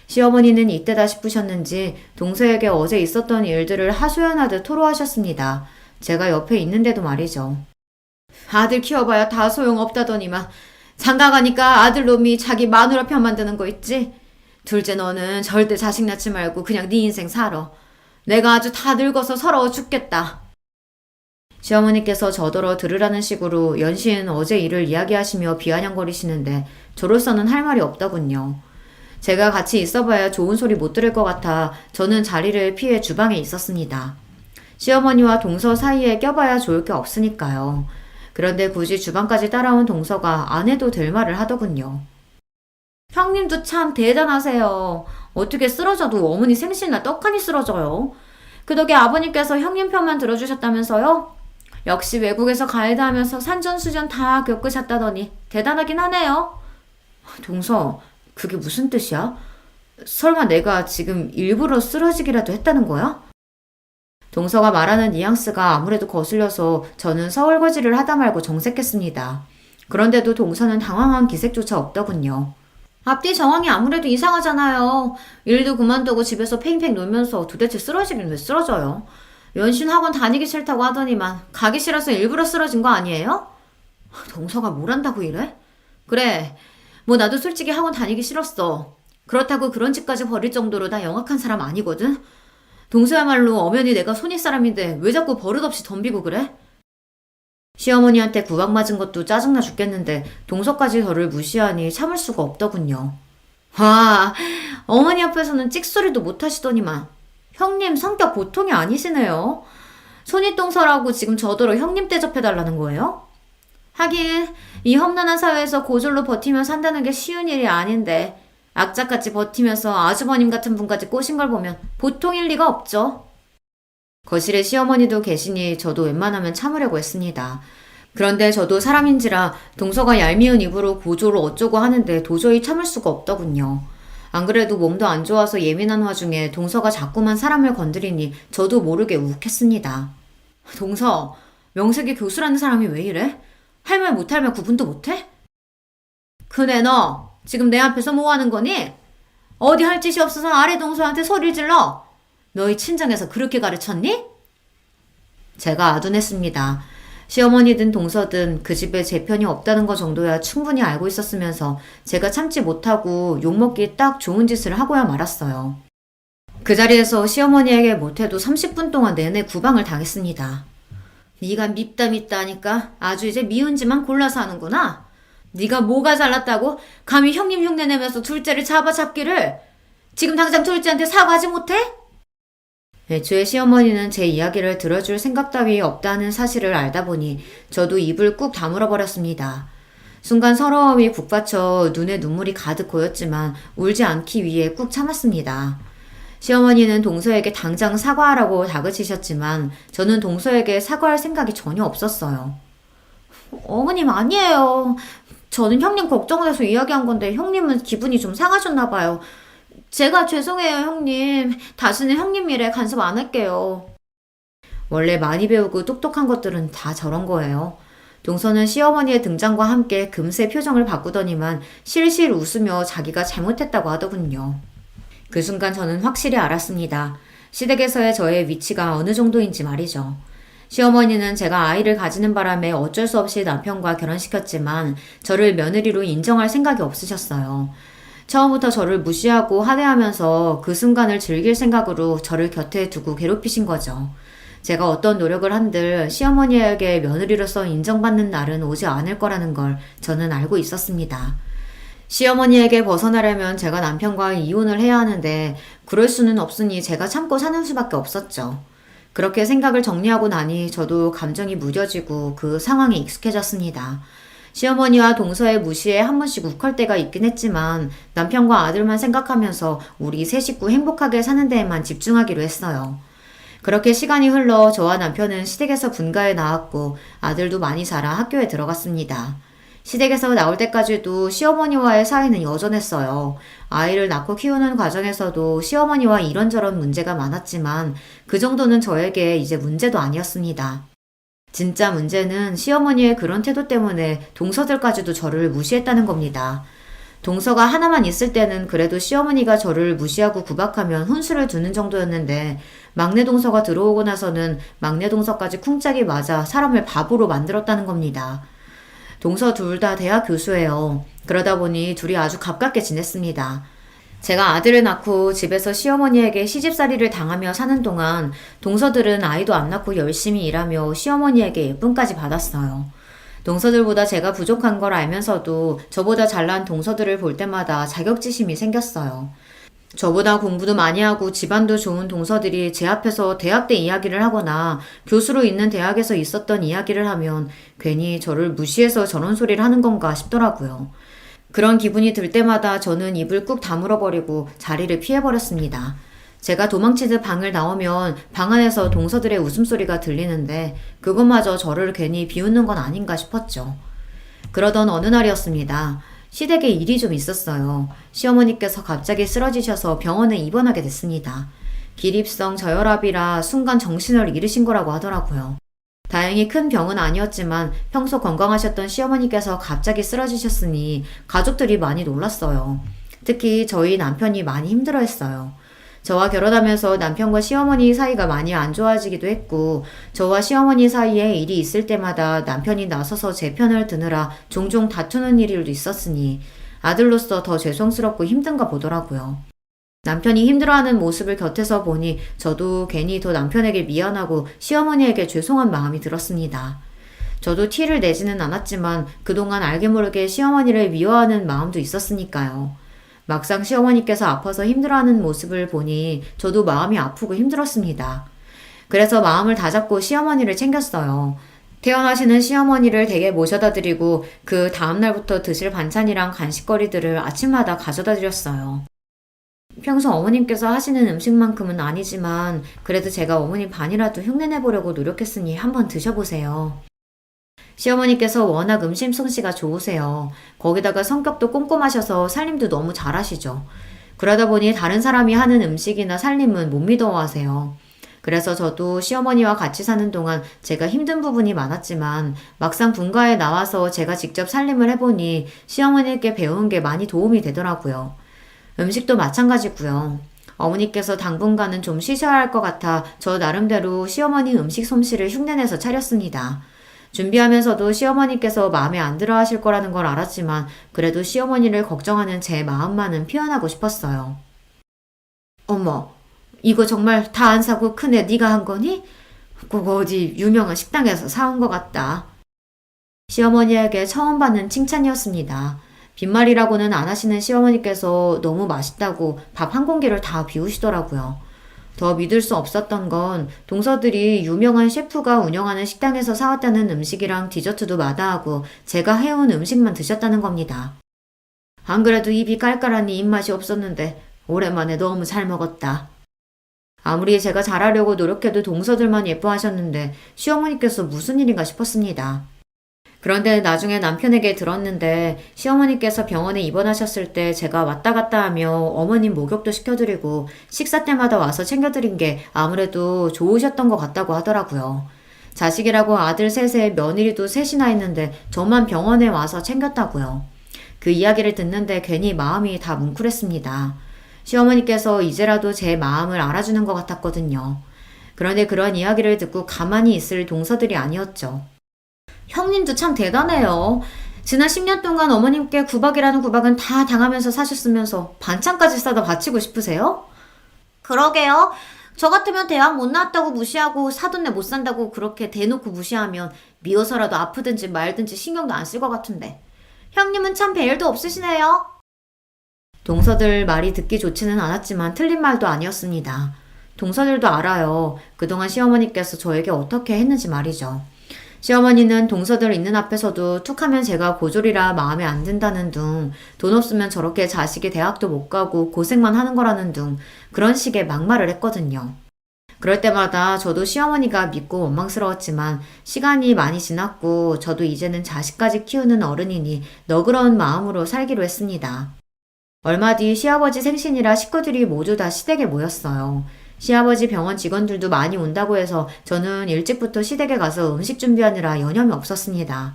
시어머니는 이때다 싶으셨는지 동서에게 어제 있었던 일들을 하소연하듯 토로하셨습니다. 제가 옆에 있는데도 말이죠. 아들 키워봐야 다 소용없다더니만 장가가니까 아들놈이 자기 마누라 편 만드는 거 있지? 둘째 너는 절대 자식 낳지 말고 그냥 네 인생 살아. 내가 아주 다 늙어서 서러워 죽겠다. 시어머니께서 저더러 들으라는 식으로 연신 어제 일을 이야기하시며 비아냥거리시는데 저로서는 할 말이 없더군요. 제가 같이 있어봐야 좋은 소리 못 들을 것 같아 저는 자리를 피해 주방에 있었습니다. 시어머니와 동서 사이에 껴봐야 좋을 게 없으니까요. 그런데 굳이 주방까지 따라온 동서가 안 해도 될 말을 하더군요. 형님도 참 대단하세요. 어떻게 쓰러져도 어머니 생신날 떡하니 쓰러져요. 그 덕에 아버님께서 형님 편만 들어주셨다면서요? 역시 외국에서 가이드 하면서 산전수전 다 겪으셨다더니 대단하긴 하네요. 동서, 그게 무슨 뜻이야? 설마 내가 지금 일부러 쓰러지기라도 했다는 거야? 동서가 말하는 뉘앙스가 아무래도 거슬려서 저는 서울거지를 하다 말고 정색했습니다. 그런데도 동서는 당황한 기색조차 없더군요. 앞뒤 정황이 아무래도 이상하잖아요. 일도 그만두고 집에서 팽팽 놀면서 도대체 쓰러지긴 왜 쓰러져요? 연신 학원 다니기 싫다고 하더니만 가기 싫어서 일부러 쓰러진 거 아니에요? 동서가 뭘 한다고 이래? 그래, 뭐 나도 솔직히 학원 다니기 싫었어. 그렇다고 그런 집까지 버릴 정도로 나 영악한 사람 아니거든? 동서야말로 엄연히 내가 손윗사람인데 왜 자꾸 버릇없이 덤비고 그래? 시어머니한테 구박 맞은 것도 짜증나 죽겠는데 동서까지 저를 무시하니 참을 수가 없더군요. 와, 어머니 앞에서는 찍소리도 못하시더니만 형님 성격 보통이 아니시네요. 손윗동서라고 지금 저더러 형님 대접해달라는 거예요? 하긴 이 험난한 사회에서 고졸로 버티며 산다는 게 쉬운 일이 아닌데 악착같이 버티면서 아주버님 같은 분까지 꼬신 걸 보면 보통일 리가 없죠. 거실에 시어머니도 계시니 저도 웬만하면 참으려고 했습니다. 그런데 저도 사람인지라 동서가 얄미운 입으로 고조를 어쩌고 하는데 도저히 참을 수가 없더군요. 안 그래도 몸도 안 좋아서 예민한 와중에 동서가 자꾸만 사람을 건드리니 저도 모르게 욱했습니다. 동서, 명색이 교수라는 사람이 왜 이래? 할 말 못할 말 구분도 못해? 그네 너 지금 내 앞에서 뭐 하는 거니? 어디 할 짓이 없어서 아래 동서한테 소리를 질러? 너희 친정에서 그렇게 가르쳤니? 제가 아둔했습니다. 시어머니든 동서든 그 집에 제 편이 없다는 것 정도야 충분히 알고 있었으면서 제가 참지 못하고 욕먹기 딱 좋은 짓을 하고야 말았어요. 그 자리에서 시어머니에게 못해도 30분 동안 내내 구방을 당했습니다. 네가 밉다 하니까 아주 이제 미운 짓만 골라서 하는구나. 네가 뭐가 잘났다고 감히 형님 흉내 내면서 둘째를 잡아잡기를. 지금 당장 둘째한테 사과하지 못해? 애초에 시어머니는 제 이야기를 들어줄 생각 따위 없다는 사실을 알다 보니 저도 입을 꾹 다물어 버렸습니다. 순간 서러움이 북받쳐 눈에 눈물이 가득 고였지만 울지 않기 위해 꾹 참았습니다. 시어머니는 동서에게 당장 사과하라고 다그치셨지만 저는 동서에게 사과할 생각이 전혀 없었어요. 어머님 아니에요. 저는 형님 걱정돼서 이야기한 건데 형님은 기분이 좀 상하셨나 봐요. 제가 죄송해요 형님. 다시는 형님 일에 간섭 안 할게요. 원래 많이 배우고 똑똑한 것들은 다 저런 거예요. 동서는 시어머니의 등장과 함께 금세 표정을 바꾸더니만 실실 웃으며 자기가 잘못했다고 하더군요. 그 순간 저는 확실히 알았습니다. 시댁에서의 저의 위치가 어느 정도인지 말이죠. 시어머니는 제가 아이를 가지는 바람에 어쩔 수 없이 남편과 결혼시켰지만 저를 며느리로 인정할 생각이 없으셨어요. 처음부터 저를 무시하고 하대하면서 그 순간을 즐길 생각으로 저를 곁에 두고 괴롭히신 거죠. 제가 어떤 노력을 한들 시어머니에게 며느리로서 인정받는 날은 오지 않을 거라는 걸 저는 알고 있었습니다. 시어머니에게 벗어나려면 제가 남편과 이혼을 해야 하는데 그럴 수는 없으니 제가 참고 사는 수밖에 없었죠. 그렇게 생각을 정리하고 나니 저도 감정이 무뎌지고 그 상황에 익숙해졌습니다. 시어머니와 동서의 무시에 한 번씩 욱할 때가 있긴 했지만 남편과 아들만 생각하면서 우리 세 식구 행복하게 사는 데에만 집중하기로 했어요. 그렇게 시간이 흘러 저와 남편은 시댁에서 분가에 나왔고 아들도 많이 자라 학교에 들어갔습니다. 시댁에서 나올 때까지도 시어머니와의 사이는 여전했어요. 아이를 낳고 키우는 과정에서도 시어머니와 이런저런 문제가 많았지만 그 정도는 저에게 이제 문제도 아니었습니다. 진짜 문제는 시어머니의 그런 태도 때문에 동서들까지도 저를 무시했다는 겁니다. 동서가 하나만 있을 때는 그래도 시어머니가 저를 무시하고 구박하면 훈수를 두는 정도였는데 막내 동서가 들어오고 나서는 막내 동서까지 쿵짝이 맞아 사람을 바보로 만들었다는 겁니다. 동서 둘 다 대학 교수예요. 그러다 보니 둘이 아주 가깝게 지냈습니다. 제가 아들을 낳고 집에서 시어머니에게 시집살이를 당하며 사는 동안 동서들은 아이도 안 낳고 열심히 일하며 시어머니에게 예쁨까지 받았어요. 동서들보다 제가 부족한 걸 알면서도 저보다 잘난 동서들을 볼 때마다 자격지심이 생겼어요. 저보다 공부도 많이 하고 집안도 좋은 동서들이 제 앞에서 대학 때 이야기를 하거나 교수로 있는 대학에서 있었던 이야기를 하면 괜히 저를 무시해서 저런 소리를 하는 건가 싶더라고요. 그런 기분이 들 때마다 저는 입을 꾹 다물어버리고 자리를 피해버렸습니다. 제가 도망치듯 방을 나오면 방 안에서 동서들의 웃음소리가 들리는데 그것마저 저를 괜히 비웃는 건 아닌가 싶었죠. 그러던 어느 날이었습니다. 시댁에 일이 좀 있었어요. 시어머니께서 갑자기 쓰러지셔서 병원에 입원하게 됐습니다. 기립성 저혈압이라 순간 정신을 잃으신 거라고 하더라고요. 다행히 큰 병은 아니었지만 평소 건강하셨던 시어머니께서 갑자기 쓰러지셨으니 가족들이 많이 놀랐어요. 특히 저희 남편이 많이 힘들어했어요. 저와 결혼하면서 남편과 시어머니 사이가 많이 안 좋아지기도 했고 저와 시어머니 사이에 일이 있을 때마다 남편이 나서서 제 편을 드느라 종종 다투는 일도 있었으니 아들로서 더 죄송스럽고 힘든가 보더라고요. 남편이 힘들어하는 모습을 곁에서 보니 저도 괜히 더 남편에게 미안하고 시어머니에게 죄송한 마음이 들었습니다. 저도 티를 내지는 않았지만 그동안 알게 모르게 시어머니를 미워하는 마음도 있었으니까요. 막상 시어머니께서 아파서 힘들어하는 모습을 보니 저도 마음이 아프고 힘들었습니다. 그래서 마음을 다잡고 시어머니를 챙겼어요. 퇴원하시는 시어머니를 댁에 모셔다 드리고 그 다음날부터 드실 반찬이랑 간식거리들을 아침마다 가져다 드렸어요. 평소 어머님께서 하시는 음식만큼은 아니지만 그래도 제가 어머님 반이라도 흉내내보려고 노력했으니 한번 드셔보세요. 시어머니께서 워낙 음식 솜씨가 좋으세요. 거기다가 성격도 꼼꼼하셔서 살림도 너무 잘하시죠. 그러다 보니 다른 사람이 하는 음식이나 살림은 못 믿어하세요. 그래서 저도 시어머니와 같이 사는 동안 제가 힘든 부분이 많았지만 막상 분가에 나와서 제가 직접 살림을 해보니 시어머니께 배운 게 많이 도움이 되더라고요. 음식도 마찬가지고요. 어머니께서 당분간은 좀 쉬셔야 할 것 같아 저 나름대로 시어머니 음식 솜씨를 흉내내서 차렸습니다. 준비하면서도 시어머니께서 마음에 안 들어 하실 거라는 걸 알았지만 그래도 시어머니를 걱정하는 제 마음만은 표현하고 싶었어요. 어머, 이거 정말 다 안 사고 큰애 네가 한 거니? 꼭 어디 유명한 식당에서 사온 것 같다. 시어머니에게 처음 받는 칭찬이었습니다. 빈말이라고는 안 하시는 시어머니께서 너무 맛있다고 밥 한 공기를 다 비우시더라고요. 더 믿을 수 없었던 건 동서들이 유명한 셰프가 운영하는 식당에서 사왔다는 음식이랑 디저트도 마다하고 제가 해온 음식만 드셨다는 겁니다. 안 그래도 입이 깔깔하니 입맛이 없었는데 오랜만에 너무 잘 먹었다. 아무리 제가 잘하려고 노력해도 동서들만 예뻐하셨는데 시어머니께서 무슨 일인가 싶었습니다. 그런데 나중에 남편에게 들었는데 시어머니께서 병원에 입원하셨을 때 제가 왔다 갔다 하며 어머님 목욕도 시켜드리고 식사 때마다 와서 챙겨드린 게 아무래도 좋으셨던 것 같다고 하더라고요. 자식이라고 아들 셋에 며느리도 셋이나 있는데 저만 병원에 와서 챙겼다고요. 그 이야기를 듣는데 괜히 마음이 다 뭉클했습니다. 시어머니께서 이제라도 제 마음을 알아주는 것 같았거든요. 그런데 그런 이야기를 듣고 가만히 있을 동서들이 아니었죠. 형님도 참 대단해요. 지난 10년 동안 어머님께 구박이라는 구박은 다 당하면서 사셨으면서 반찬까지 싸다 바치고 싶으세요? 그러게요. 저 같으면 대학 못 나왔다고 무시하고 사돈네 못 산다고 그렇게 대놓고 무시하면 미워서라도 아프든지 말든지 신경도 안 쓸 것 같은데. 형님은 참 배일도 없으시네요. 동서들 말이 듣기 좋지는 않았지만 틀린 말도 아니었습니다. 동서들도 알아요. 그동안 시어머니께서 저에게 어떻게 했는지 말이죠. 시어머니는 동서들 있는 앞에서도 툭하면 제가 고졸이라 마음에 안 든다는 둥, 돈 없으면 저렇게 자식이 대학도 못 가고 고생만 하는 거라는 둥, 그런 식의 막말을 했거든요. 그럴 때마다 저도 시어머니가 믿고 원망스러웠지만 시간이 많이 지났고 저도 이제는 자식까지 키우는 어른이니 너그러운 마음으로 살기로 했습니다. 얼마 뒤 시아버지 생신이라 식구들이 모두 다 시댁에 모였어요. 시아버지 병원 직원들도 많이 온다고 해서 저는 일찍부터 시댁에 가서 음식 준비하느라 여념이 없었습니다.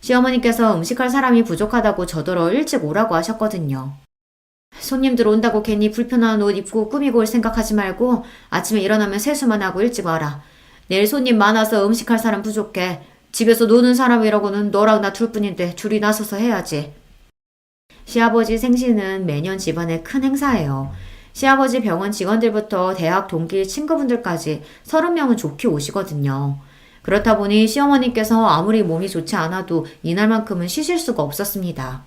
시어머니께서 음식할 사람이 부족하다고 저더러 일찍 오라고 하셨거든요. 손님들 온다고 괜히 불편한 옷 입고 꾸미고 올 생각하지 말고 아침에 일어나면 세수만 하고 일찍 와라. 내일 손님 많아서 음식할 사람 부족해. 집에서 노는 사람이라고는 너랑 나 둘뿐인데 둘이 나서서 해야지. 시아버지 생신은 매년 집안의 큰 행사예요. 시아버지 병원 직원들부터 대학 동기 친구분들까지 30명은 좋게 오시거든요. 그렇다 보니 시어머니께서 아무리 몸이 좋지 않아도 이날만큼은 쉬실 수가 없었습니다.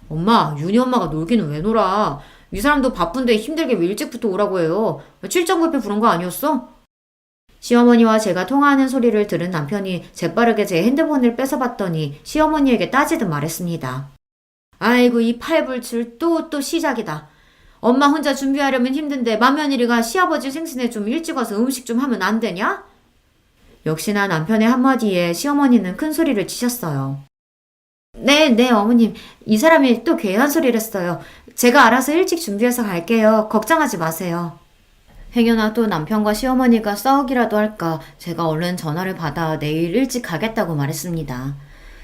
엄마, 윤희 엄마가 놀기는 왜 놀아? 이 사람도 바쁜데 힘들게 왜 일찍부터 오라고 해요? 출장 뷔페 부른 거 아니었어? 시어머니와 제가 통화하는 소리를 들은 남편이 재빠르게 제 핸드폰을 뺏어봤더니 시어머니에게 따지듯 말했습니다. 아이고 이 팔불출 또 시작이다. 엄마 혼자 준비하려면 힘든데 맏며느리가 시아버지 생신에 좀 일찍 와서 음식 좀 하면 안 되냐? 역시나 남편의 한마디에 시어머니는 큰 소리를 치셨어요. 네, 어머님. 이 사람이 또 괴한 소리를 했어요. 제가 알아서 일찍 준비해서 갈게요. 걱정하지 마세요. 행여나 또 남편과 시어머니가 싸우기라도 할까 제가 얼른 전화를 받아 내일 일찍 가겠다고 말했습니다.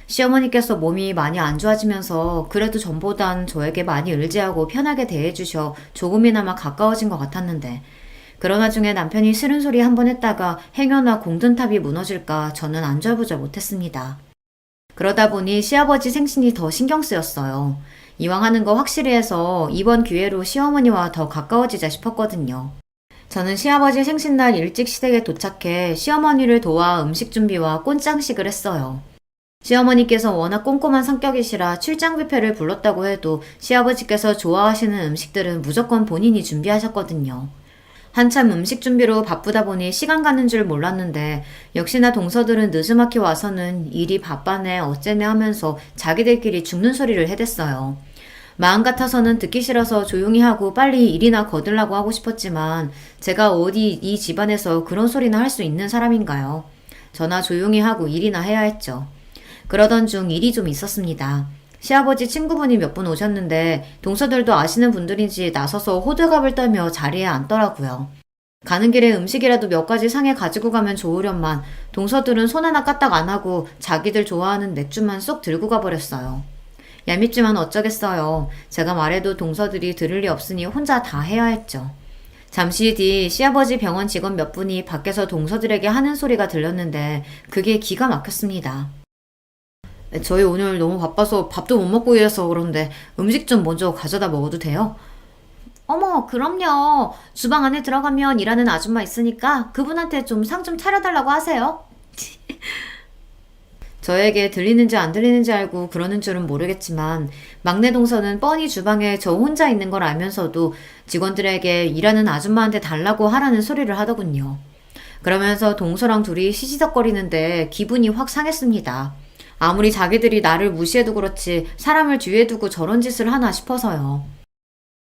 시어머니께서 몸이 많이 안 좋아지면서 그래도 전보단 저에게 많이 의지하고 편하게 대해주셔 조금이나마 가까워진 것 같았는데 그런 와중에 남편이 싫은 소리 한 번 했다가 행여나 공든탑이 무너질까 저는 안절부절 못했습니다. 그러다 보니 시아버지 생신이 더 신경 쓰였어요. 이왕 하는 거 확실히 해서 이번 기회로 시어머니와 더 가까워지자 싶었거든요. 저는 시아버지 생신날 일찍 시댁에 도착해 시어머니를 도와 음식 준비와 꽃장식을 했어요. 시어머니께서 워낙 꼼꼼한 성격이시라 출장 뷔페를 불렀다고 해도 시아버지께서 좋아하시는 음식들은 무조건 본인이 준비하셨거든요. 한참 음식 준비로 바쁘다 보니 시간 가는 줄 몰랐는데 역시나 동서들은 느즈막히 와서는 일이 바빠네 어째네 하면서 자기들끼리 죽는 소리를 해댔어요. 마음 같아서는 듣기 싫어서 조용히 하고 빨리 일이나 거들라고 하고 싶었지만 제가 어디 이 집안에서 그런 소리나 할 수 있는 사람인가요? 저나 조용히 하고 일이나 해야 했죠. 그러던 중 일이 좀 있었습니다. 시아버지 친구분이 몇 분 오셨는데 동서들도 아시는 분들인지 나서서 호들갑을 떨며 자리에 앉더라고요. 가는 길에 음식이라도 몇 가지 상에 가지고 가면 좋으련만 동서들은 손 하나 까딱 안 하고 자기들 좋아하는 맥주만 쏙 들고 가버렸어요. 얄밉지만 어쩌겠어요. 제가 말해도 동서들이 들을 리 없으니 혼자 다 해야 했죠. 잠시 뒤 시아버지 병원 직원 몇 분이 밖에서 동서들에게 하는 소리가 들렸는데 그게 기가 막혔습니다. 저희 오늘 너무 바빠서 밥도 못 먹고 이래서 그런데 음식 좀 먼저 가져다 먹어도 돼요? 어머, 그럼요. 주방 안에 들어가면 일하는 아줌마 있으니까 그분한테 좀 상 좀 차려달라고 하세요. 저에게 들리는지 안 들리는지 알고 그러는 줄은 모르겠지만 막내 동서는 뻔히 주방에 저 혼자 있는 걸 알면서도 직원들에게 일하는 아줌마한테 달라고 하라는 소리를 하더군요. 그러면서 동서랑 둘이 시시덕거리는데 기분이 확 상했습니다. 아무리 자기들이 나를 무시해도 그렇지 사람을 뒤에 두고 저런 짓을 하나 싶어서요.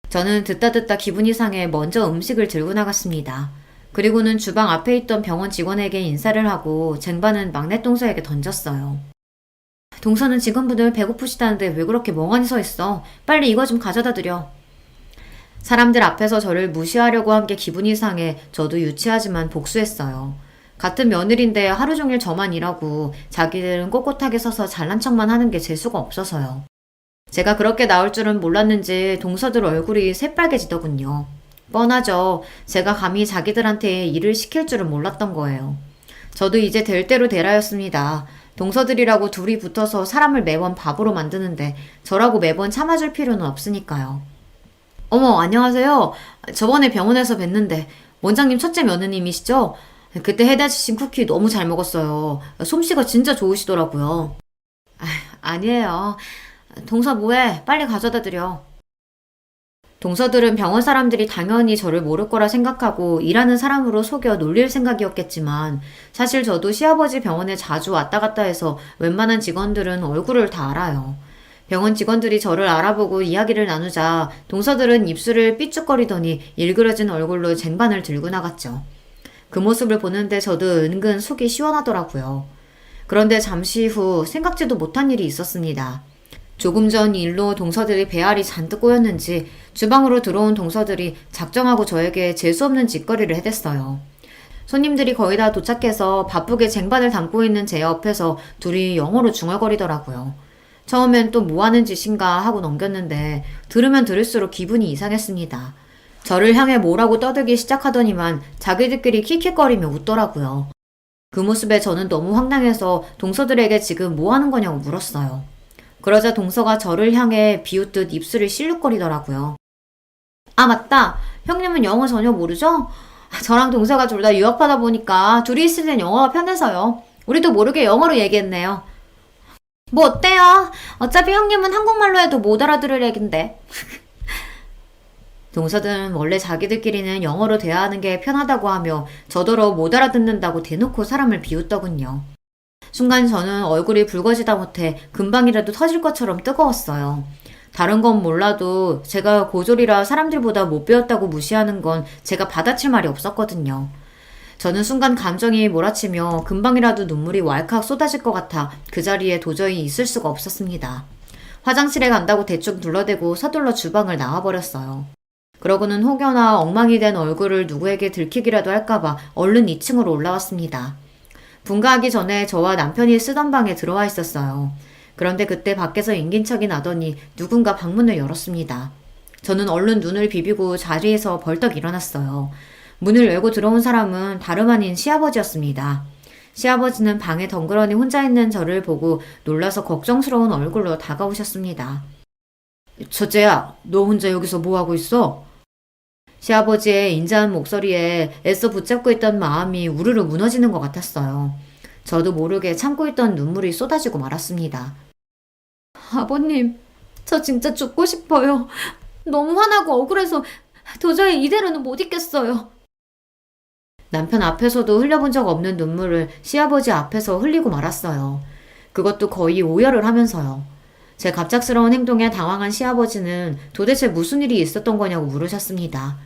저는 듣다 기분이 상해 먼저 음식을 들고 나갔습니다. 그리고는 주방 앞에 있던 병원 직원에게 인사를 하고 쟁반은 막내 동서에게 던졌어요. 동서는 직원분들 배고프시다는데 왜 그렇게 멍하니 서 있어? 빨리 이거 좀 가져다 드려. 사람들 앞에서 저를 무시하려고 한 게 기분이 상해 저도 유치하지만 복수했어요. 같은 며느리인데 하루 종일 저만 일하고 자기들은 꼿꼿하게 서서 잘난 척만 하는 게 재수가 없어서요. 제가 그렇게 나올 줄은 몰랐는지 동서들 얼굴이 새빨개지더군요. 뻔하죠. 제가 감히 자기들한테 일을 시킬 줄은 몰랐던 거예요. 저도 이제 될 대로 되라였습니다. 동서들이라고 둘이 붙어서 사람을 매번 바보로 만드는데 저라고 매번 참아줄 필요는 없으니까요. 어머, 안녕하세요. 저번에 병원에서 뵀는데 원장님 첫째 며느님이시죠? 그때 해다 주신 쿠키 너무 잘 먹었어요. 솜씨가 진짜 좋으시더라고요. 아니에요. 동서 뭐해? 빨리 가져다 드려. 동서들은 병원 사람들이 당연히 저를 모를 거라 생각하고 일하는 사람으로 속여 놀릴 생각이었겠지만 사실 저도 시아버지 병원에 자주 왔다 갔다 해서 웬만한 직원들은 얼굴을 다 알아요. 병원 직원들이 저를 알아보고 이야기를 나누자 동서들은 입술을 삐죽거리더니 일그러진 얼굴로 쟁반을 들고 나갔죠. 그 모습을 보는데 저도 은근 속이 시원하더라고요. 그런데 잠시 후 생각지도 못한 일이 있었습니다. 조금 전 일로 동서들이 배알이 잔뜩 꼬였는지 주방으로 들어온 동서들이 작정하고 저에게 재수없는 짓거리를 해댔어요. 손님들이 거의 다 도착해서 바쁘게 쟁반을 담고 있는 제 옆에서 둘이 영어로 중얼거리더라고요. 처음엔 또 뭐 하는 짓인가 하고 넘겼는데 들으면 들을수록 기분이 이상했습니다. 저를 향해 뭐라고 떠들기 시작하더니만 자기들끼리 킥킥거리며 웃더라고요. 그 모습에 저는 너무 황당해서 동서들에게 지금 뭐 하는 거냐고 물었어요. 그러자 동서가 저를 향해 비웃듯 입술을 실룩거리더라고요. 아, 맞다. 형님은 영어 전혀 모르죠? 저랑 동서가 둘 다 유학하다 보니까 둘이 있을 땐 영어가 편해서요. 우리도 모르게 영어로 얘기했네요. 뭐 어때요? 어차피 형님은 한국말로 해도 못 알아들을 얘긴데. 동서들은 원래 자기들끼리는 영어로 대화하는 게 편하다고 하며 저더러 못 알아듣는다고 대놓고 사람을 비웃더군요. 순간 저는 얼굴이 붉어지다 못해 금방이라도 터질 것처럼 뜨거웠어요. 다른 건 몰라도 제가 고졸이라 사람들보다 못 배웠다고 무시하는 건 제가 받아칠 말이 없었거든요. 저는 순간 감정이 몰아치며 금방이라도 눈물이 왈칵 쏟아질 것 같아 그 자리에 도저히 있을 수가 없었습니다. 화장실에 간다고 대충 둘러대고 서둘러 주방을 나와버렸어요. 그러고는 혹여나 엉망이 된 얼굴을 누구에게 들키기라도 할까봐 얼른 2층으로 올라왔습니다. 분가하기 전에 저와 남편이 쓰던 방에 들어와 있었어요. 그런데 그때 밖에서 인긴척이 나더니 누군가 방문을 열었습니다. 저는 얼른 눈을 비비고 자리에서 벌떡 일어났어요. 문을 열고 들어온 사람은 다름 아닌 시아버지였습니다. 시아버지는 방에 덩그러니 혼자 있는 저를 보고 놀라서 걱정스러운 얼굴로 다가오셨습니다. 첫째야, 너 혼자 여기서 뭐하고 있어? 시아버지의 인자한 목소리에 애써 붙잡고 있던 마음이 우르르 무너지는 것 같았어요. 저도 모르게 참고 있던 눈물이 쏟아지고 말았습니다. 아버님, 저 진짜 죽고 싶어요. 너무 화나고 억울해서 도저히 이대로는 못 있겠어요. 남편 앞에서도 흘려본 적 없는 눈물을 시아버지 앞에서 흘리고 말았어요. 그것도 거의 오열을 하면서요. 제 갑작스러운 행동에 당황한 시아버지는 도대체 무슨 일이 있었던 거냐고 물으셨습니다.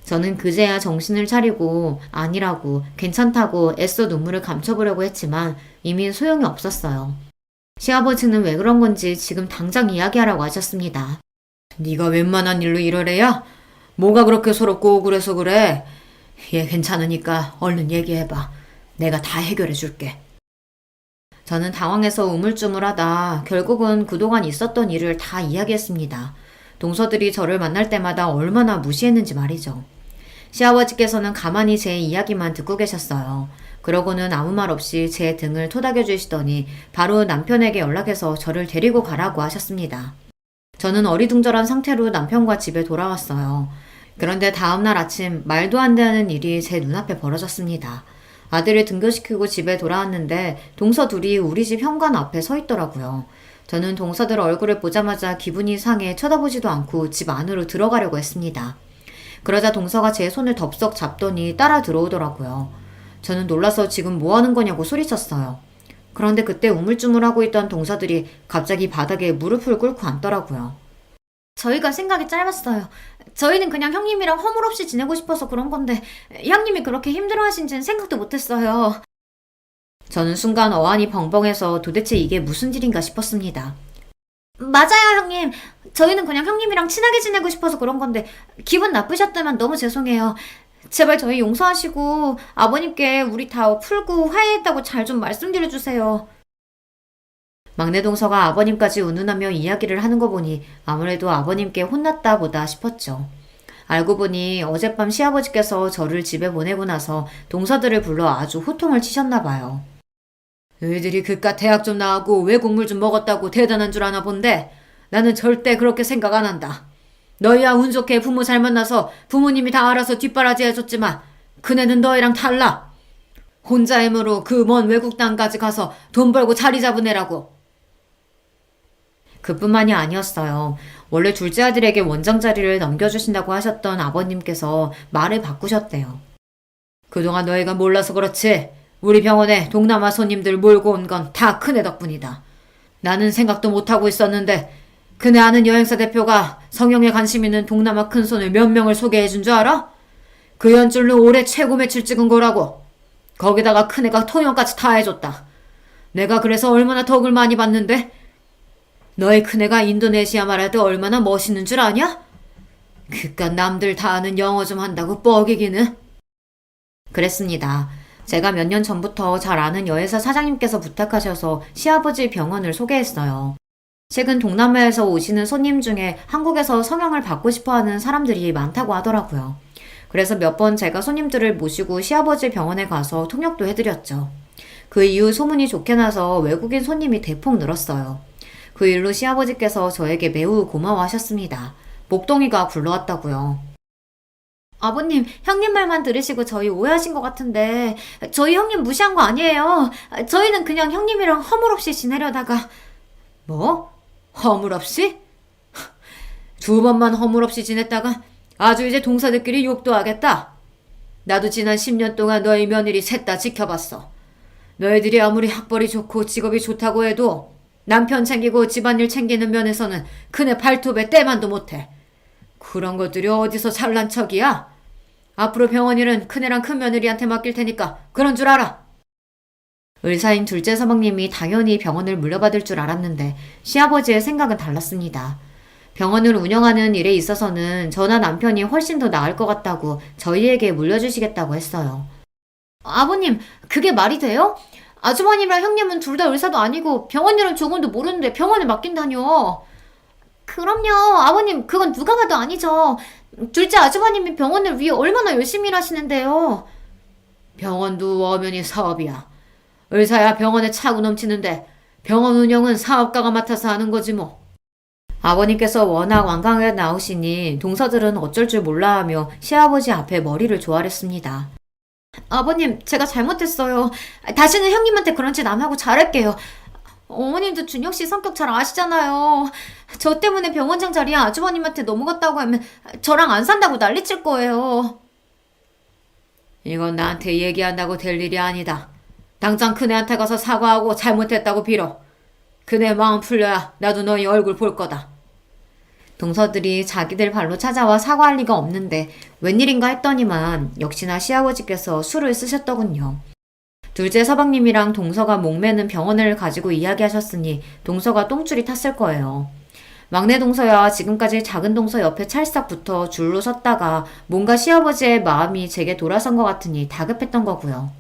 저는 그제야 정신을 차리고 아니라고 괜찮다고 애써 눈물을 감춰보려고 했지만 이미 소용이 없었어요. 시아버지는 왜 그런 건지 지금 당장 이야기하라고 하셨습니다. 네가 웬만한 일로 이러래야? 뭐가 그렇게 서럽고 억울해서 그래? 얘 괜찮으니까 얼른 얘기해봐. 내가 다 해결해줄게. 저는 당황해서 우물쭈물하다 결국은 그동안 있었던 일을 다 이야기했습니다. 동서들이 저를 만날 때마다 얼마나 무시했는지 말이죠. 시아버지께서는 가만히 제 이야기만 듣고 계셨어요. 그러고는 아무 말 없이 제 등을 토닥여 주시더니 바로 남편에게 연락해서 저를 데리고 가라고 하셨습니다. 저는 어리둥절한 상태로 남편과 집에 돌아왔어요. 그런데 다음날 아침 말도 안 되는 일이 제 눈앞에 벌어졌습니다. 아들을 등교시키고 집에 돌아왔는데 동서 둘이 우리 집 현관 앞에 서 있더라고요. 저는 동서들 얼굴을 보자마자 기분이 상해 쳐다보지도 않고 집 안으로 들어가려고 했습니다. 그러자 동서가 제 손을 덥석 잡더니 따라 들어오더라고요. 저는 놀라서 지금 뭐 하는 거냐고 소리쳤어요. 그런데 그때 우물쭈물하고 있던 동서들이 갑자기 바닥에 무릎을 꿇고 앉더라고요. 저희가 생각이 짧았어요. 저희는 그냥 형님이랑 허물없이 지내고 싶어서 그런 건데 형님이 그렇게 힘들어하신지는 생각도 못했어요. 저는 순간 어안이 벙벙해서 도대체 이게 무슨 일인가 싶었습니다. 맞아요, 형님. 저희는 그냥 형님이랑 친하게 지내고 싶어서 그런 건데 기분 나쁘셨다면 너무 죄송해요. 제발 저희 용서하시고 아버님께 우리 다 풀고 화해했다고 잘 좀 말씀드려주세요. 막내 동서가 아버님까지 운운하며 이야기를 하는 거 보니 아무래도 아버님께 혼났다 보다 싶었죠. 알고 보니 어젯밤 시아버지께서 저를 집에 보내고 나서 동서들을 불러 아주 호통을 치셨나 봐요. 너희들이 그깟 대학 좀 나오고 외국물 좀 먹었다고 대단한 줄 아나 본데 나는 절대 그렇게 생각 안 한다. 너희야 운 좋게 부모 잘 만나서 부모님이 다 알아서 뒷바라지 해줬지만 그네는 너희랑 달라. 혼자 힘으로 그 먼 외국 땅까지 가서 돈 벌고 자리 잡은 애라고. 그뿐만이 아니었어요. 원래 둘째 아들에게 원장 자리를 넘겨주신다고 하셨던 아버님께서 말을 바꾸셨대요. 그동안 너희가 몰라서 그렇지. 우리 병원에 동남아 손님들 몰고 온 건 다 큰애 덕분이다. 나는 생각도 못하고 있었는데 그네 아는 여행사 대표가 성형에 관심 있는 동남아 큰손을 몇 명을 소개해준 줄 알아? 그 연줄로 올해 최고 매출 찍은 거라고. 거기다가 큰애가 통역까지 다 해줬다. 내가 그래서 얼마나 덕을 많이 받는데? 너희 큰애가 인도네시아 말해도 얼마나 멋있는 줄 아냐? 그깟 남들 다 아는 영어 좀 한다고 뻐기기는. 그랬습니다. 제가 몇 년 전부터 잘 아는 여회사 사장님께서 부탁하셔서 시아버지 병원을 소개했어요. 최근 동남아에서 오시는 손님 중에 한국에서 성형을 받고 싶어하는 사람들이 많다고 하더라고요. 그래서 몇 번 제가 손님들을 모시고 시아버지 병원에 가서 통역도 해드렸죠. 그 이후 소문이 좋게 나서 외국인 손님이 대폭 늘었어요. 그 일로 시아버지께서 저에게 매우 고마워하셨습니다. 목동이가 굴러왔다고요. 아버님, 형님 말만 들으시고 저희 오해하신 것 같은데 저희 형님 무시한 거 아니에요. 저희는 그냥 형님이랑 허물없이 지내려다가. 뭐? 허물없이? 두 번만 허물없이 지냈다가 아주 이제 동사들끼리 욕도 하겠다. 나도 지난 10년 동안 너희 며느리 셋 다 지켜봤어. 너희들이 아무리 학벌이 좋고 직업이 좋다고 해도 남편 챙기고 집안일 챙기는 면에서는 그네 발톱에 때만도 못해. 그런 것들이 어디서 잘난 척이야? 앞으로 병원 일은 큰애랑 큰며느리한테 맡길 테니까 그런 줄 알아. 의사인 둘째 서방님이 당연히 병원을 물려받을 줄 알았는데 시아버지의 생각은 달랐습니다. 병원을 운영하는 일에 있어서는 저나 남편이 훨씬 더 나을 것 같다고 저희에게 물려주시겠다고 했어요. 아버님, 그게 말이 돼요? 아주버님이랑 형님은 둘 다 의사도 아니고 병원 일은 조금도 모르는데 병원을 맡긴다뇨. 그럼요. 아버님, 그건 누가 봐도 아니죠. 둘째 아주버님이 병원을 위해 얼마나 열심히 일하시는데요. 병원도 엄연히 사업이야. 의사야 병원에 차고 넘치는데 병원 운영은 사업가가 맡아서 하는 거지 뭐. 아버님께서 워낙 완강하게 나오시니 동서들은 어쩔 줄 몰라 하며 시아버지 앞에 머리를 조아렸습니다. 아버님, 제가 잘못했어요. 다시는 형님한테 그런 짓 안 하고 잘할게요. 어머님도 준혁씨 성격 잘 아시잖아요. 저 때문에 병원장 자리에 아주버님한테 넘어갔다고 하면 저랑 안 산다고 난리칠 거예요. 이건 나한테 얘기한다고 될 일이 아니다. 당장 큰애한테 가서 사과하고 잘못했다고 빌어. 그네 마음 풀려야 나도 너희 얼굴 볼 거다. 동서들이 자기들 발로 찾아와 사과할 리가 없는데 웬일인가 했더니만 역시나 시아버지께서 술을 쓰셨더군요. 둘째 서방님이랑 동서가 목매는 병원을 가지고 이야기하셨으니 동서가 똥줄이 탔을 거예요. 막내 동서야 지금까지 작은 동서 옆에 찰싹 붙어 줄로 섰다가 뭔가 시아버지의 마음이 제게 돌아선 것 같으니 다급했던 거고요.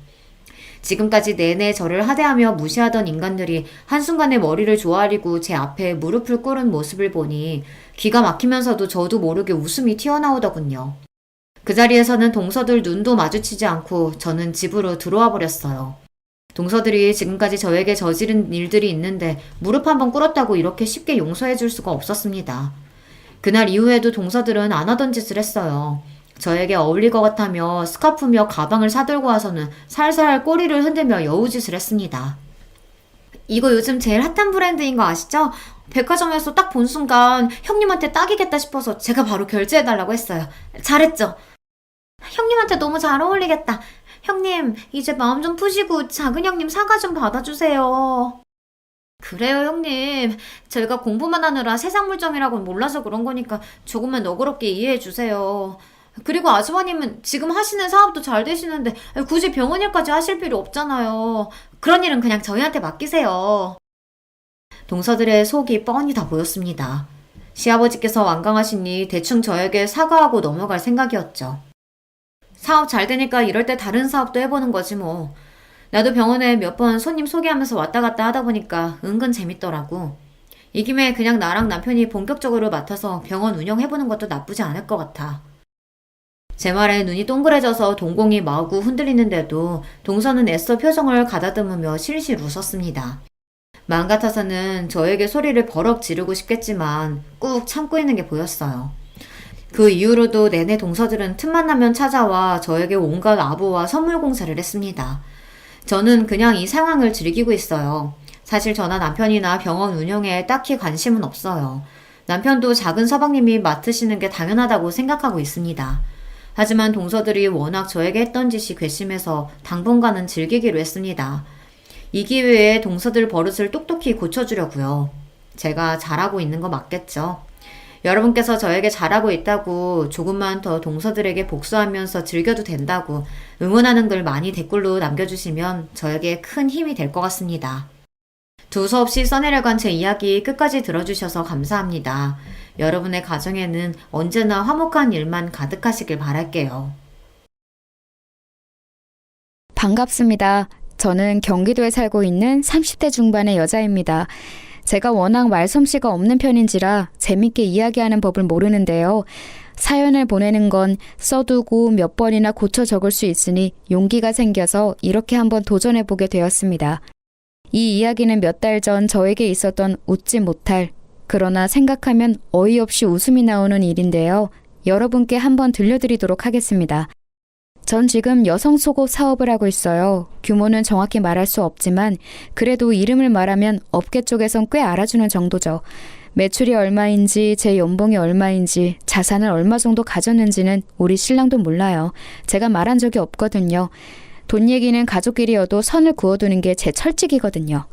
지금까지 내내 저를 하대하며 무시하던 인간들이 한순간에 머리를 조아리고 제 앞에 무릎을 꿇은 모습을 보니 기가 막히면서도 저도 모르게 웃음이 튀어나오더군요. 그 자리에서는 동서들 눈도 마주치지 않고 저는 집으로 들어와 버렸어요. 동서들이 지금까지 저에게 저지른 일들이 있는데 무릎 한번 꿇었다고 이렇게 쉽게 용서해 줄 수가 없었습니다. 그날 이후에도 동서들은 안 하던 짓을 했어요. 저에게 어울릴 것 같다며 스카프며 가방을 사들고 와서는 살살 꼬리를 흔들며 여우짓을 했습니다. 이거 요즘 제일 핫한 브랜드인 거 아시죠? 백화점에서 딱 본 순간 형님한테 딱이겠다 싶어서 제가 바로 결제해달라고 했어요. 잘했죠? 형님한테 너무 잘 어울리겠다. 형님, 이제 마음 좀 푸시고 작은 형님 사과 좀 받아주세요. 그래요, 형님. 저희가 공부만 하느라 세상 물정이라고는 몰라서 그런 거니까 조금만 너그럽게 이해해주세요. 그리고 아주버님은 지금 하시는 사업도 잘 되시는데 굳이 병원 일까지 하실 필요 없잖아요. 그런 일은 그냥 저희한테 맡기세요. 동서들의 속이 뻔히 다 보였습니다. 시아버지께서 완강하시니 대충 저에게 사과하고 넘어갈 생각이었죠. 사업 잘 되니까 이럴 때 다른 사업도 해보는 거지 뭐. 나도 병원에 몇 번 손님 소개하면서 왔다 갔다 하다 보니까 은근 재밌더라고. 이 김에 그냥 나랑 남편이 본격적으로 맡아서 병원 운영해보는 것도 나쁘지 않을 것 같아. 제 말에 눈이 동그래져서 동공이 마구 흔들리는데도 동서는 애써 표정을 가다듬으며 실실 웃었습니다. 마음 같아서는 저에게 소리를 버럭 지르고 싶겠지만 꾹 참고 있는 게 보였어요. 그 이후로도 내내 동서들은 틈만 나면 찾아와 저에게 온갖 아부와 선물 공세를 했습니다. 저는 그냥 이 상황을 즐기고 있어요. 사실 저나 남편이나 병원 운영에 딱히 관심은 없어요. 남편도 작은 서방님이 맡으시는 게 당연하다고 생각하고 있습니다. 하지만 동서들이 워낙 저에게 했던 짓이 괘씸해서 당분간은 즐기기로 했습니다. 이 기회에 동서들 버릇을 똑똑히 고쳐주려고요. 제가 잘하고 있는 거 맞겠죠? 여러분께서 저에게 잘하고 있다고, 조금만 더 동서들에게 복수하면서 즐겨도 된다고 응원하는 글 많이 댓글로 남겨주시면 저에게 큰 힘이 될 것 같습니다. 두서없이 써내려간 제 이야기 끝까지 들어주셔서 감사합니다. 여러분의 가정에는 언제나 화목한 일만 가득하시길 바랄게요. 반갑습니다. 저는 경기도에 살고 있는 30대 중반의 여자입니다. 제가 워낙 말솜씨가 없는 편인지라 재밌게 이야기하는 법을 모르는데요. 사연을 보내는 건 써두고 몇 번이나 고쳐 적을 수 있으니 용기가 생겨서 이렇게 한번 도전해보게 되었습니다. 이 이야기는 몇 달 전 저에게 있었던 웃지 못할, 그러나 생각하면 어이없이 웃음이 나오는 일인데요. 여러분께 한번 들려드리도록 하겠습니다. 전 지금 여성 속옷 사업을 하고 있어요. 규모는 정확히 말할 수 없지만 그래도 이름을 말하면 업계 쪽에선 꽤 알아주는 정도죠. 매출이 얼마인지, 제 연봉이 얼마인지, 자산을 얼마 정도 가졌는지는 우리 신랑도 몰라요. 제가 말한 적이 없거든요. 돈 얘기는 가족끼리여도 선을 그어두는 게 제 철칙이거든요.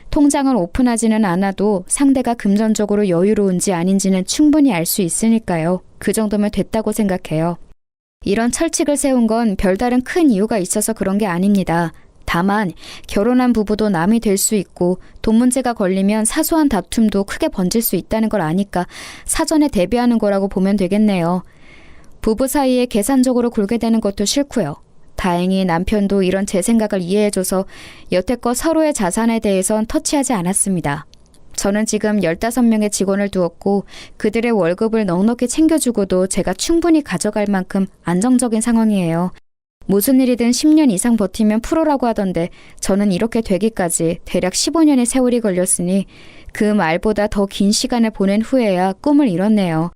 통장을 오픈하지는 않아도 상대가 금전적으로 여유로운지 아닌지는 충분히 알 수 있으니까요. 그 정도면 됐다고 생각해요. 이런 철칙을 세운 건 별다른 큰 이유가 있어서 그런 게 아닙니다. 다만 결혼한 부부도 남이 될 수 있고 돈 문제가 걸리면 사소한 다툼도 크게 번질 수 있다는 걸 아니까 사전에 대비하는 거라고 보면 되겠네요. 부부 사이에 계산적으로 굴게 되는 것도 싫고요. 다행히 남편도 이런 제 생각을 이해해줘서 여태껏 서로의 자산에 대해선 터치하지 않았습니다. 저는 지금 15명의 직원을 두었고 그들의 월급을 넉넉히 챙겨주고도 제가 충분히 가져갈 만큼 안정적인 상황이에요. 무슨 일이든 10년 이상 버티면 프로라고 하던데 저는 이렇게 되기까지 대략 15년의 세월이 걸렸으니 그 말보다 더 긴 시간을 보낸 후에야 꿈을 이뤘네요.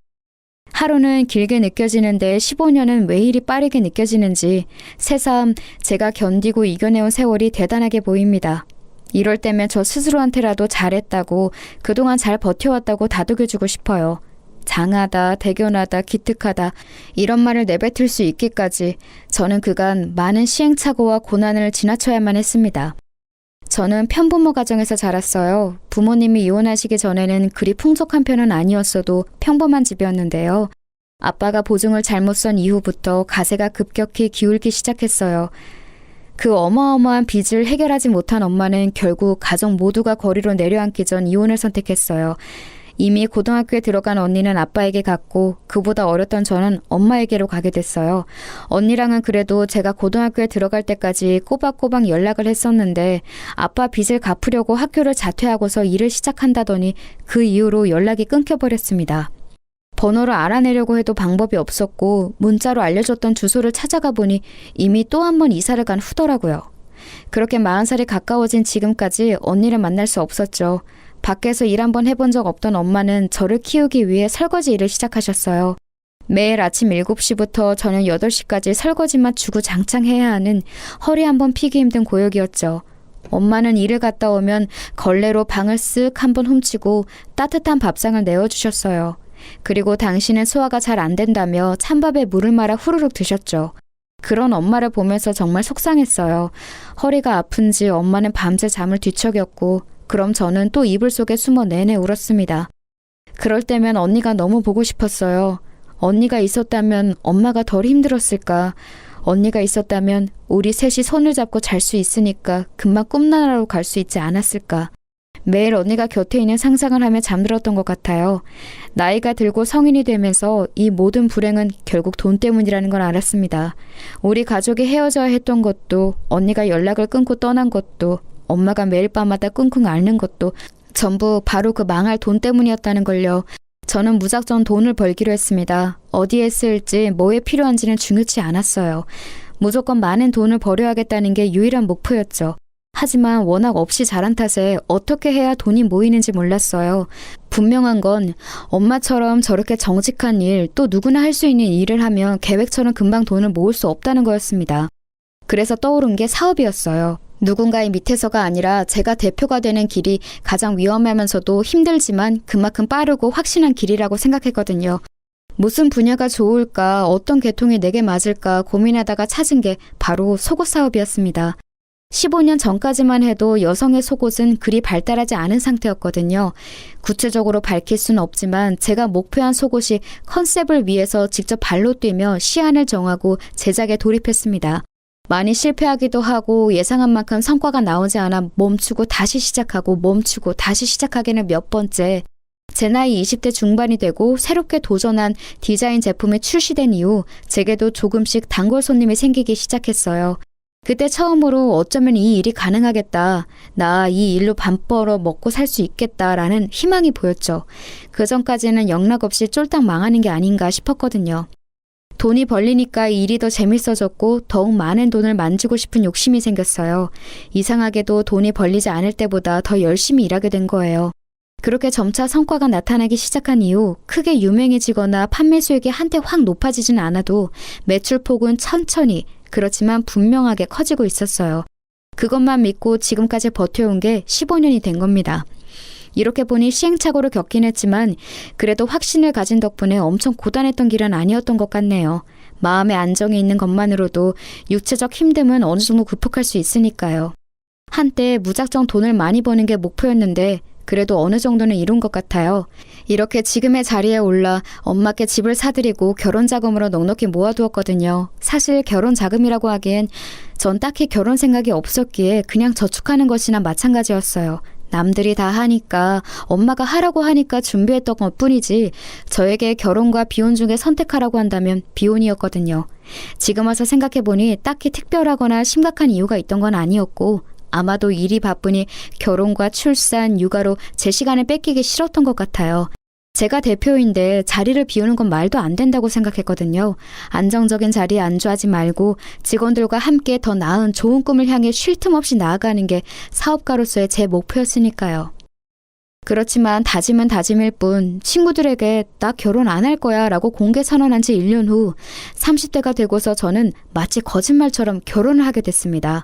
하루는 길게 느껴지는데 15년은 왜 이리 빠르게 느껴지는지 새삼 제가 견디고 이겨내온 세월이 대단하게 보입니다. 이럴 때면 저 스스로한테라도 잘했다고, 그동안 잘 버텨왔다고 다독여주고 싶어요. 장하다, 대견하다, 기특하다 이런 말을 내뱉을 수 있기까지 저는 그간 많은 시행착오와 고난을 지나쳐야만 했습니다. 저는 편부모 가정에서 자랐어요. 부모님이 이혼하시기 전에는 그리 풍족한 편은 아니었어도 평범한 집이었는데요. 아빠가 보증을 잘못 선 이후부터 가세가 급격히 기울기 시작했어요. 그 어마어마한 빚을 해결하지 못한 엄마는 결국 가족 모두가 거리로 내려앉기 전 이혼을 선택했어요. 이미 고등학교에 들어간 언니는 아빠에게 갔고 그보다 어렸던 저는 엄마에게로 가게 됐어요. 언니랑은 그래도 제가 고등학교에 들어갈 때까지 꼬박꼬박 연락을 했었는데 아빠 빚을 갚으려고 학교를 자퇴하고서 일을 시작한다더니 그 이후로 연락이 끊겨버렸습니다. 번호를 알아내려고 해도 방법이 없었고 문자로 알려줬던 주소를 찾아가 보니 이미 또 한 번 이사를 간 후더라고요. 그렇게 40살이 가까워진 지금까지 언니를 만날 수 없었죠. 밖에서 일 한번 해본 적 없던 엄마는 저를 키우기 위해 설거지 일을 시작하셨어요. 매일 아침 7시부터 저녁 8시까지 설거지만 주구장창 해야 하는 허리 한번 피기 힘든 고역이었죠. 엄마는 일을 갔다 오면 걸레로 방을 쓱 한번 훔치고 따뜻한 밥상을 내어주셨어요. 그리고 당신은 소화가 잘 안 된다며 찬밥에 물을 말아 후루룩 드셨죠. 그런 엄마를 보면서 정말 속상했어요. 허리가 아픈지 엄마는 밤새 잠을 뒤척였고 그럼 저는 또 이불 속에 숨어 내내 울었습니다. 그럴 때면 언니가 너무 보고 싶었어요. 언니가 있었다면 엄마가 덜 힘들었을까. 언니가 있었다면 우리 셋이 손을 잡고 잘 수 있으니까 금방 꿈나라로 갈 수 있지 않았을까. 매일 언니가 곁에 있는 상상을 하며 잠들었던 것 같아요. 나이가 들고 성인이 되면서 이 모든 불행은 결국 돈 때문이라는 걸 알았습니다. 우리 가족이 헤어져야 했던 것도, 언니가 연락을 끊고 떠난 것도, 엄마가 매일 밤마다 끙끙 앓는 것도 전부 바로 그 망할 돈 때문이었다는 걸요. 저는 무작정 돈을 벌기로 했습니다. 어디에 쓸지, 뭐에 필요한지는 중요치 않았어요. 무조건 많은 돈을 벌여야겠다는 게 유일한 목표였죠. 하지만 워낙 없이 자란 탓에 어떻게 해야 돈이 모이는지 몰랐어요. 분명한 건 엄마처럼 저렇게 정직한 일, 또 누구나 할 수 있는 일을 하면 계획처럼 금방 돈을 모을 수 없다는 거였습니다. 그래서 떠오른 게 사업이었어요. 누군가의 밑에서가 아니라 제가 대표가 되는 길이 가장 위험하면서도 힘들지만 그만큼 빠르고 확신한 길이라고 생각했거든요. 무슨 분야가 좋을까, 어떤 계통이 내게 맞을까 고민하다가 찾은 게 바로 속옷 사업이었습니다. 15년 전까지만 해도 여성의 속옷은 그리 발달하지 않은 상태였거든요. 구체적으로 밝힐 수는 없지만 제가 목표한 속옷이 컨셉을 위해서 직접 발로 뛰며 시안을 정하고 제작에 돌입했습니다. 많이 실패하기도 하고 예상한 만큼 성과가 나오지 않아 멈추고 다시 시작하고 멈추고 다시 시작하기는 몇 번째. 제 나이 20대 중반이 되고 새롭게 도전한 디자인 제품이 출시된 이후 제게도 조금씩 단골 손님이 생기기 시작했어요. 그때 처음으로 어쩌면 이 일이 가능하겠다. 나 이 일로 밥 벌어 먹고 살 수 있겠다라는 희망이 보였죠. 그 전까지는 영락없이 쫄딱 망하는 게 아닌가 싶었거든요. 돈이 벌리니까 이 일이 더 재밌어졌고 더욱 많은 돈을 만지고 싶은 욕심이 생겼어요. 이상하게도 돈이 벌리지 않을 때보다 더 열심히 일하게 된 거예요. 그렇게 점차 성과가 나타나기 시작한 이후 크게 유명해지거나 판매 수익이 한때 확 높아지진 않아도 매출폭은 천천히 그렇지만 분명하게 커지고 있었어요. 그것만 믿고 지금까지 버텨온 게 15년이 된 겁니다. 이렇게 보니 시행착오를 겪긴 했지만 그래도 확신을 가진 덕분에 엄청 고단했던 길은 아니었던 것 같네요. 마음의 안정이 있는 것만으로도 육체적 힘듦은 어느 정도 극복할 수 있으니까요. 한때 무작정 돈을 많이 버는 게 목표였는데 그래도 어느 정도는 이룬 것 같아요. 이렇게 지금의 자리에 올라 엄마께 집을 사드리고 결혼 자금으로 넉넉히 모아두었거든요. 사실 결혼 자금이라고 하기엔 전 딱히 결혼 생각이 없었기에 그냥 저축하는 것이나 마찬가지였어요. 남들이 다 하니까 엄마가 하라고 하니까 준비했던 것뿐이지 저에게 결혼과 비혼 중에 선택하라고 한다면 비혼이었거든요. 지금 와서 생각해보니 딱히 특별하거나 심각한 이유가 있던 건 아니었고 아마도 일이 바쁘니 결혼과 출산, 육아로 제 시간을 뺏기기 싫었던 것 같아요. 제가 대표인데 자리를 비우는 건 말도 안 된다고 생각했거든요. 안정적인 자리에 안주하지 말고 직원들과 함께 더 나은 좋은 꿈을 향해 쉴 틈 없이 나아가는 게 사업가로서의 제 목표였으니까요. 그렇지만 다짐은 다짐일 뿐 친구들에게 나 결혼 안 할 거야 라고 공개 선언한 지 1년 후 30대가 되고서 저는 마치 거짓말처럼 결혼을 하게 됐습니다.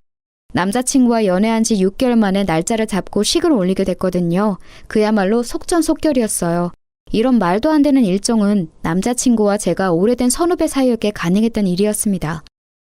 남자친구와 연애한 지 6개월 만에 날짜를 잡고 식을 올리게 됐거든요. 그야말로 속전속결이었어요. 이런 말도 안 되는 일정은 남자친구와 제가 오래된 선후배 사이였기에 가능했던 일이었습니다.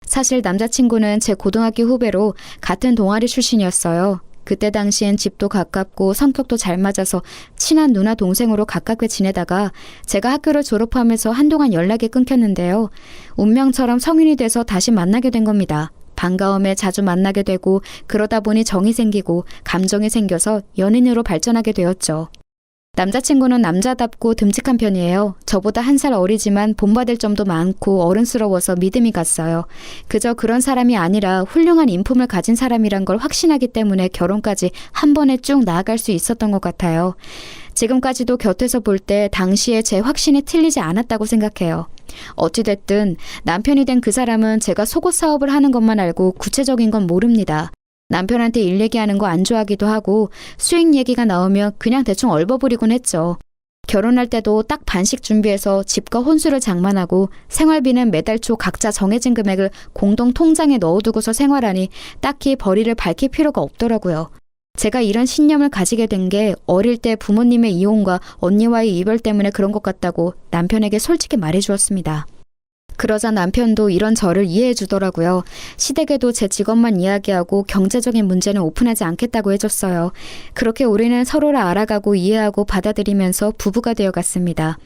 사실 남자친구는 제 고등학교 후배로 같은 동아리 출신이었어요. 그때 당시엔 집도 가깝고 성격도 잘 맞아서 친한 누나 동생으로 가깝게 지내다가 제가 학교를 졸업하면서 한동안 연락이 끊겼는데요. 운명처럼 성인이 돼서 다시 만나게 된 겁니다. 반가움에 자주 만나게 되고 그러다 보니 정이 생기고 감정이 생겨서 연인으로 발전하게 되었죠. 남자친구는 남자답고 듬직한 편이에요. 저보다 1살 어리지만 본받을 점도 많고 어른스러워서 믿음이 갔어요. 그저 그런 사람이 아니라 훌륭한 인품을 가진 사람이란 걸 확신하기 때문에 결혼까지 한 번에 쭉 나아갈 수 있었던 것 같아요. 지금까지도 곁에서 볼 때 당시에 제 확신이 틀리지 않았다고 생각해요. 어찌됐든 남편이 된 그 사람은 제가 속옷 사업을 하는 것만 알고 구체적인 건 모릅니다. 남편한테 일 얘기하는 거 안 좋아하기도 하고 수익 얘기가 나오면 그냥 대충 얼버무리곤 했죠. 결혼할 때도 딱 반씩 준비해서 집과 혼수를 장만하고 생활비는 매달 초 각자 정해진 금액을 공동 통장에 넣어두고서 생활하니 딱히 벌이를 밝힐 필요가 없더라고요. 제가 이런 신념을 가지게 된 게 어릴 때 부모님의 이혼과 언니와의 이별 때문에 그런 것 같다고 남편에게 솔직히 말해주었습니다. 그러자 남편도 이런 저를 이해해 주더라고요. 시댁에도 제 직업만 이야기하고 경제적인 문제는 오픈하지 않겠다고 해줬어요. 그렇게 우리는 서로를 알아가고 이해하고 받아들이면서 부부가 되어갔습니다.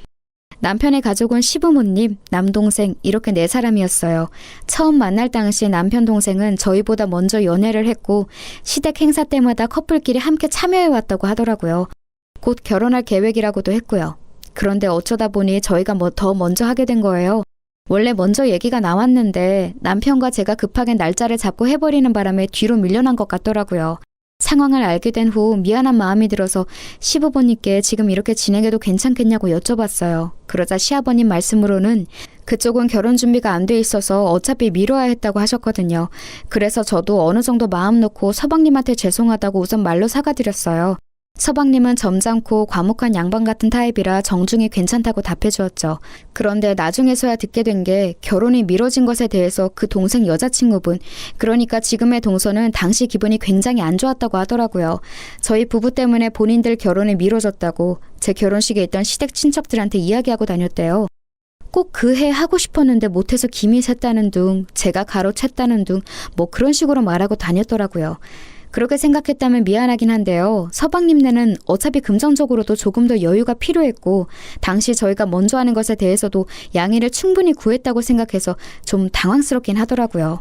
남편의 가족은 시부모님, 남동생 이렇게 4사람이었어요. 처음 만날 당시 남편 동생은 저희보다 먼저 연애를 했고 시댁 행사 때마다 커플끼리 함께 참여해왔다고 하더라고요. 곧 결혼할 계획이라고도 했고요. 그런데 어쩌다 보니 저희가 더 먼저 하게 된 거예요. 원래 먼저 얘기가 나왔는데 남편과 제가 급하게 날짜를 잡고 해버리는 바람에 뒤로 밀려난 것 같더라고요. 상황을 알게 된 후 미안한 마음이 들어서 시부모님께 지금 이렇게 진행해도 괜찮겠냐고 여쭤봤어요. 그러자 시아버님 말씀으로는 그쪽은 결혼 준비가 안 돼 있어서 어차피 미뤄야 했다고 하셨거든요. 그래서 저도 어느 정도 마음 놓고 서방님한테 죄송하다고 우선 말로 사과드렸어요. 서방님은 점잖고 과묵한 양반 같은 타입이라 정중히 괜찮다고 답해주었죠. 그런데 나중에서야 듣게 된 게 결혼이 미뤄진 것에 대해서 그 동생 여자친구분, 그러니까 지금의 동서는 당시 기분이 굉장히 안 좋았다고 하더라고요. 저희 부부 때문에 본인들 결혼이 미뤄졌다고 제 결혼식에 있던 시댁 친척들한테 이야기하고 다녔대요. 꼭 그 해 하고 싶었는데 못해서 김이 샜다는 둥, 제가 가로챘다는 둥, 뭐 그런 식으로 말하고 다녔더라고요. 그렇게 생각했다면 미안하긴 한데요. 서방님네는 어차피 금전적으로도 조금 더 여유가 필요했고 당시 저희가 먼저 하는 것에 대해서도 양해를 충분히 구했다고 생각해서 좀 당황스럽긴 하더라고요.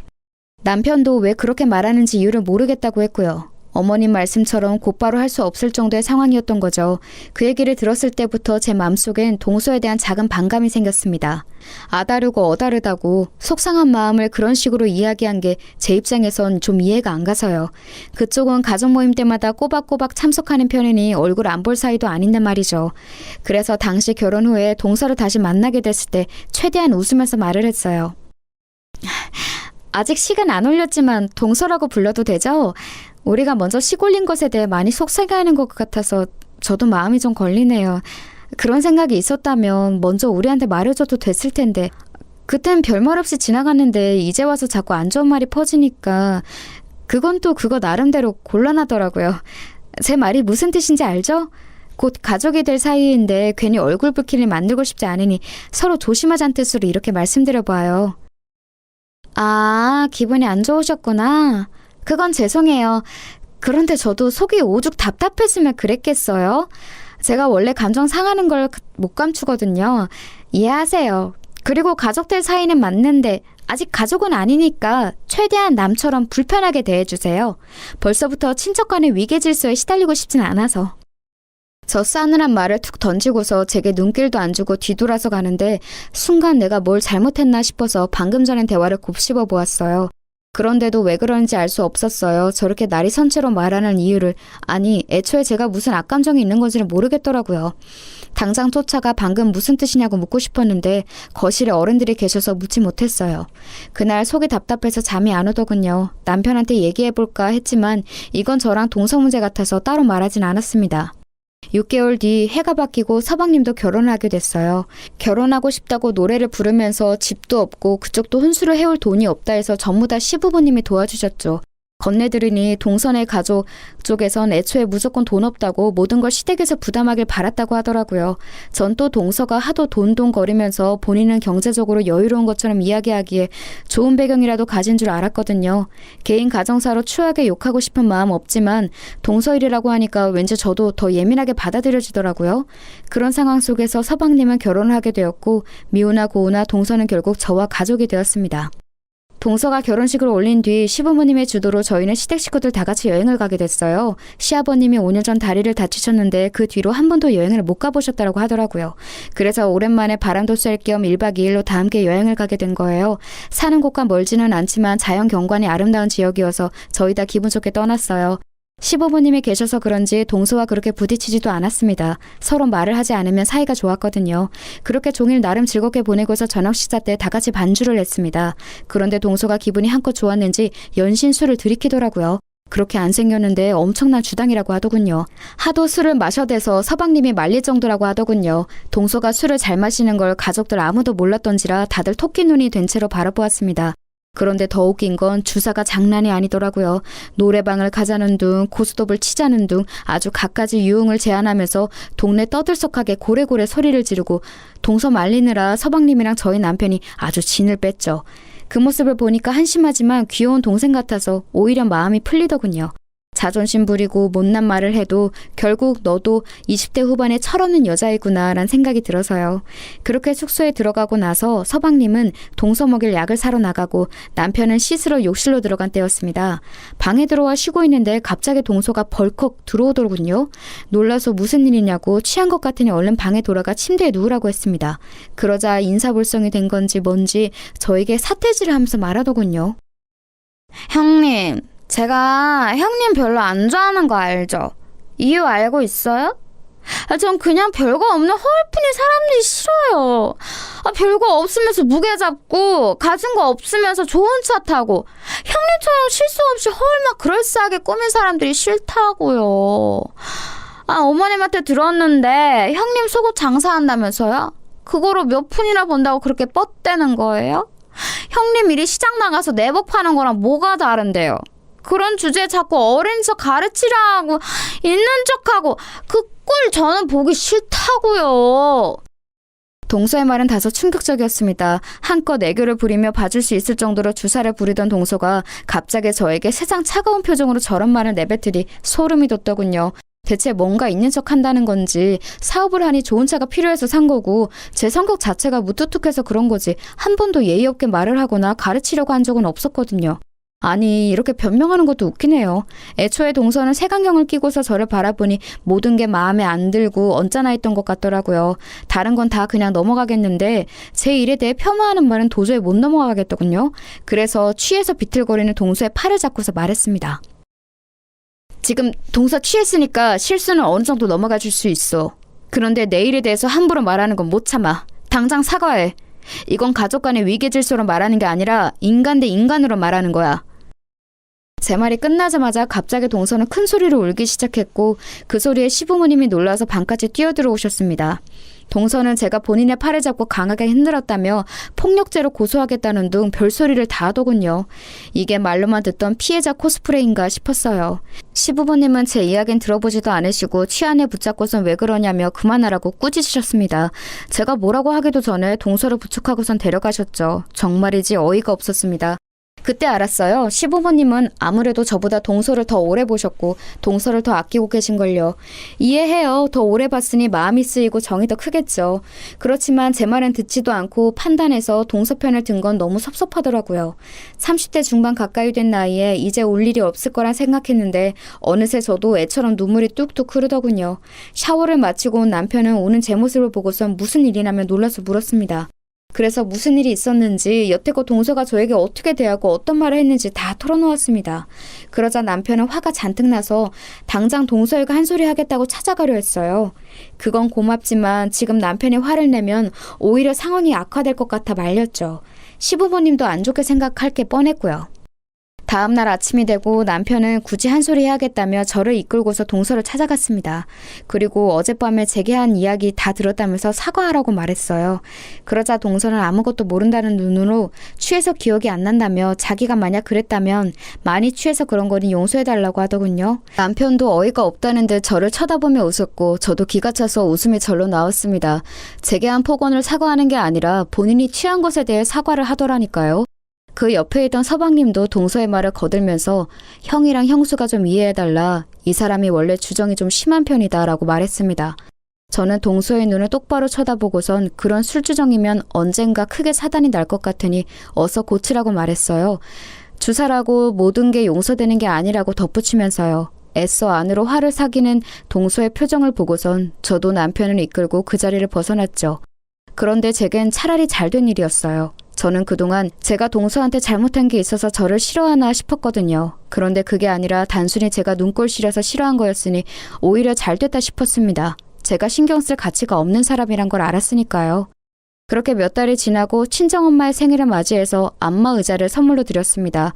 남편도 왜 그렇게 말하는지 이유를 모르겠다고 했고요. 어머님 말씀처럼 곧바로 할 수 없을 정도의 상황이었던 거죠. 그 얘기를 들었을 때부터 제 마음속엔 동서에 대한 작은 반감이 생겼습니다. 아다르고 어다르다고 속상한 마음을 그런 식으로 이야기한 게 제 입장에선 좀 이해가 안 가서요. 그쪽은 가족 모임 때마다 꼬박꼬박 참석하는 편이니 얼굴 안 볼 사이도 아닌데 말이죠. 그래서 당시 결혼 후에 동서를 다시 만나게 됐을 때 최대한 웃으면서 말을 했어요. 아직 식은 안 올렸지만 동서라고 불러도 되죠? 우리가 먼저 식 올린 것에 대해 많이 속상해하는 것 같아서 저도 마음이 좀 걸리네요. 그런 생각이 있었다면 먼저 우리한테 말해줘도 됐을 텐데 그땐 별말 없이 지나갔는데 이제 와서 자꾸 안 좋은 말이 퍼지니까 그건 또 그거 나름대로 곤란하더라고요. 제 말이 무슨 뜻인지 알죠? 곧 가족이 될 사이인데 괜히 얼굴 붉히를 만들고 싶지 않으니 서로 조심하자는 뜻으로 이렇게 말씀드려봐요. 아, 기분이 안 좋으셨구나. 그건 죄송해요. 그런데 저도 속이 오죽 답답했으면 그랬겠어요? 제가 원래 감정 상하는 걸 못 감추거든요. 이해하세요. 그리고 가족들 사이는 맞는데 아직 가족은 아니니까 최대한 남처럼 불편하게 대해주세요. 벌써부터 친척 간의 위계 질서에 시달리고 싶진 않아서. 저 싸늘한 말을 툭 던지고서 제게 눈길도 안 주고 뒤돌아서 가는데 순간 내가 뭘 잘못했나 싶어서 방금 전엔 대화를 곱씹어 보았어요. 그런데도 왜 그런지 알 수 없었어요. 저렇게 날이 선 채로 말하는 이유를. 아니, 애초에 제가 무슨 악감정이 있는 건지를 모르겠더라고요. 당장 쫓아가 방금 무슨 뜻이냐고 묻고 싶었는데 거실에 어른들이 계셔서 묻지 못했어요. 그날 속이 답답해서 잠이 안 오더군요. 남편한테 얘기해볼까 했지만 이건 저랑 동서 문제 같아서 따로 말하진 않았습니다. 6개월 뒤 해가 바뀌고 서방님도 결혼을 하게 됐어요. 결혼하고 싶다고 노래를 부르면서 집도 없고 그쪽도 혼수를 해올 돈이 없다 해서 전부 다 시부모님이 도와주셨죠. 건네들으니 동선의 가족 쪽에선 애초에 무조건 돈 없다고 모든 걸 시댁에서 부담하길 바랐다고 하더라고요. 전 또 동서가 하도 돈돈거리면서 본인은 경제적으로 여유로운 것처럼 이야기하기에 좋은 배경이라도 가진 줄 알았거든요. 개인 가정사로 추하게 욕하고 싶은 마음 없지만 동서 일이라고 하니까 왠지 저도 더 예민하게 받아들여지더라고요. 그런 상황 속에서 서방님은 결혼을 하게 되었고 미우나 고우나 동서는 결국 저와 가족이 되었습니다. 동서가 결혼식을 올린 뒤 시부모님의 주도로 저희는 시댁 식구들 다 같이 여행을 가게 됐어요. 시아버님이 5년 전 다리를 다치셨는데 그 뒤로 한 번도 여행을 못 가보셨다고 하더라고요. 그래서 오랜만에 바람도 쐴 겸 1박 2일로 다 함께 여행을 가게 된 거예요. 사는 곳과 멀지는 않지만 자연 경관이 아름다운 지역이어서 저희 다 기분 좋게 떠났어요. 시부모님이 계셔서 그런지 동서와 그렇게 부딪히지도 않았습니다. 서로 말을 하지 않으면 사이가 좋았거든요. 그렇게 종일 나름 즐겁게 보내고서 저녁 식사 때 다 같이 반주를 했습니다. 그런데 동서가 기분이 한껏 좋았는지 연신 술을 들이키더라고요. 그렇게 안 생겼는데 엄청난 주당이라고 하더군요. 하도 술을 마셔대서 서방님이 말릴 정도라고 하더군요. 동서가 술을 잘 마시는 걸 가족들 아무도 몰랐던지라 다들 토끼 눈이 된 채로 바라보았습니다. 그런데 더 웃긴 건 주사가 장난이 아니더라고요. 노래방을 가자는 둥, 고스톱을 치자는 둥 아주 갖가지 유흥을 제안하면서 동네 떠들썩하게 고래고래 소리를 지르고 동서 말리느라 서방님이랑 저희 남편이 아주 진을 뺐죠. 그 모습을 보니까 한심하지만 귀여운 동생 같아서 오히려 마음이 풀리더군요. 자존심 부리고 못난 말을 해도 결국 너도 20대 후반의 철없는 여자이구나 라는 생각이 들어서요. 그렇게 숙소에 들어가고 나서 서방님은 동서 먹일 약을 사러 나가고 남편은 씻으러 욕실로 들어간 때였습니다. 방에 들어와 쉬고 있는데 갑자기 동서가 벌컥 들어오더군요. 놀라서 무슨 일이냐고 취한 것 같으니 얼른 방에 돌아가 침대에 누우라고 했습니다. 그러자 인사불성이 된 건지 뭔지 저에게 사태질을 하면서 말하더군요. 형님, 제가 형님 별로 안 좋아하는 거 알죠? 이유 알고 있어요? 전 그냥 별거 없는 허울뿐인 사람들이 싫어요. 별거 없으면서 무게 잡고 가진 거 없으면서 좋은 차 타고 형님처럼 실수 없이 허울 막 그럴싸하게 꾸민 사람들이 싫다고요. 어머님한테 들었는데 형님 속옷 장사한다면서요? 그거로 몇 푼이나 번다고 그렇게 뻗대는 거예요? 형님 일이 시장 나가서 내복 파는 거랑 뭐가 다른데요? 그런 주제에 자꾸 어린 척 가르치라 하고 있는 척하고 그 꼴 저는 보기 싫다고요. 동서의 말은 다소 충격적이었습니다. 한껏 애교를 부리며 봐줄 수 있을 정도로 주사를 부리던 동서가 갑자기 저에게 세상 차가운 표정으로 저런 말을 내뱉으니 소름이 돋더군요. 대체 뭔가 있는 척 한다는 건지 사업을 하니 좋은 차가 필요해서 산 거고 제 성격 자체가 무뚝뚝해서 그런 거지 한 번도 예의 없게 말을 하거나 가르치려고 한 적은 없었거든요. 아니 이렇게 변명하는 것도 웃기네요. 애초에 동서는 색안경을 끼고서 저를 바라보니 모든 게 마음에 안 들고 언짢아 있던 것 같더라고요. 다른 건 다 그냥 넘어가겠는데 제 일에 대해 폄하하는 말은 도저히 못 넘어가겠더군요. 그래서 취해서 비틀거리는 동서의 팔을 잡고서 말했습니다. 지금 동서 취했으니까 실수는 어느 정도 넘어가 줄 수 있어. 그런데 내 일에 대해서 함부로 말하는 건 못 참아. 당장 사과해. 이건 가족 간의 위계 질서로 말하는 게 아니라 인간 대 인간으로 말하는 거야. 제 말이 끝나자마자 갑자기 동서는 큰 소리로 울기 시작했고 그 소리에 시부모님이 놀라서 방까지 뛰어들어오셨습니다. 동서는 제가 본인의 팔을 잡고 강하게 흔들었다며 폭력죄로 고소하겠다는 등 별소리를 다 하더군요. 이게 말로만 듣던 피해자 코스프레인가 싶었어요. 시부모님은 제 이야기는 들어보지도 않으시고 취안에 붙잡고선 왜 그러냐며 그만하라고 꾸짖으셨습니다. 제가 뭐라고 하기도 전에 동서를 부축하고선 데려가셨죠. 정말이지 어이가 없었습니다. 그때 알았어요. 시부모님은 아무래도 저보다 동서를 더 오래 보셨고 동서를 더 아끼고 계신걸요. 이해해요. 더 오래 봤으니 마음이 쓰이고 정이 더 크겠죠. 그렇지만 제 말은 듣지도 않고 판단해서 동서 편을 든 건 너무 섭섭하더라고요. 30대 중반 가까이 된 나이에 이제 울 일이 없을 거란 생각했는데 어느새 저도 애처럼 눈물이 뚝뚝 흐르더군요. 샤워를 마치고 온 남편은 우는 제 모습을 보고선 무슨 일이냐며 놀라서 물었습니다. 그래서 무슨 일이 있었는지 여태껏 동서가 저에게 어떻게 대하고 어떤 말을 했는지 다 털어놓았습니다. 그러자 남편은 화가 잔뜩 나서 당장 동서에게 한 소리 하겠다고 찾아가려 했어요. 그건 고맙지만 지금 남편이 화를 내면 오히려 상황이 악화될 것 같아 말렸죠. 시부모님도 안 좋게 생각할 게 뻔했고요. 다음 날 아침이 되고 남편은 굳이 한 소리 해야겠다며 저를 이끌고서 동서를 찾아갔습니다. 그리고 어젯밤에 제게 한 이야기 다 들었다면서 사과하라고 말했어요. 그러자 동서는 아무것도 모른다는 눈으로 취해서 기억이 안 난다며 자기가 만약 그랬다면 많이 취해서 그런 거니 용서해달라고 하더군요. 남편도 어이가 없다는 듯 저를 쳐다보며 웃었고 저도 기가 차서 웃음이 절로 나왔습니다. 제게 한 폭언을 사과하는 게 아니라 본인이 취한 것에 대해 사과를 하더라니까요. 그 옆에 있던 서방님도 동서의 말을 거들면서 형이랑 형수가 좀 이해해달라. 이 사람이 원래 주정이 좀 심한 편이다 라고 말했습니다. 저는 동서의 눈을 똑바로 쳐다보고선 그런 술주정이면 언젠가 크게 사단이 날 것 같으니 어서 고치라고 말했어요. 주사라고 모든 게 용서되는 게 아니라고 덧붙이면서요. 애써 안으로 화를 사기는 동서의 표정을 보고선 저도 남편을 이끌고 그 자리를 벗어났죠. 그런데 제겐 차라리 잘된 일이었어요. 저는 그동안 제가 동서한테 잘못한 게 있어서 저를 싫어하나 싶었거든요. 그런데 그게 아니라 단순히 제가 눈꼴 시려서 싫어한 거였으니 오히려 잘됐다 싶었습니다. 제가 신경 쓸 가치가 없는 사람이란 걸 알았으니까요. 그렇게 몇 달이 지나고 친정엄마의 생일을 맞이해서 안마 의자를 선물로 드렸습니다.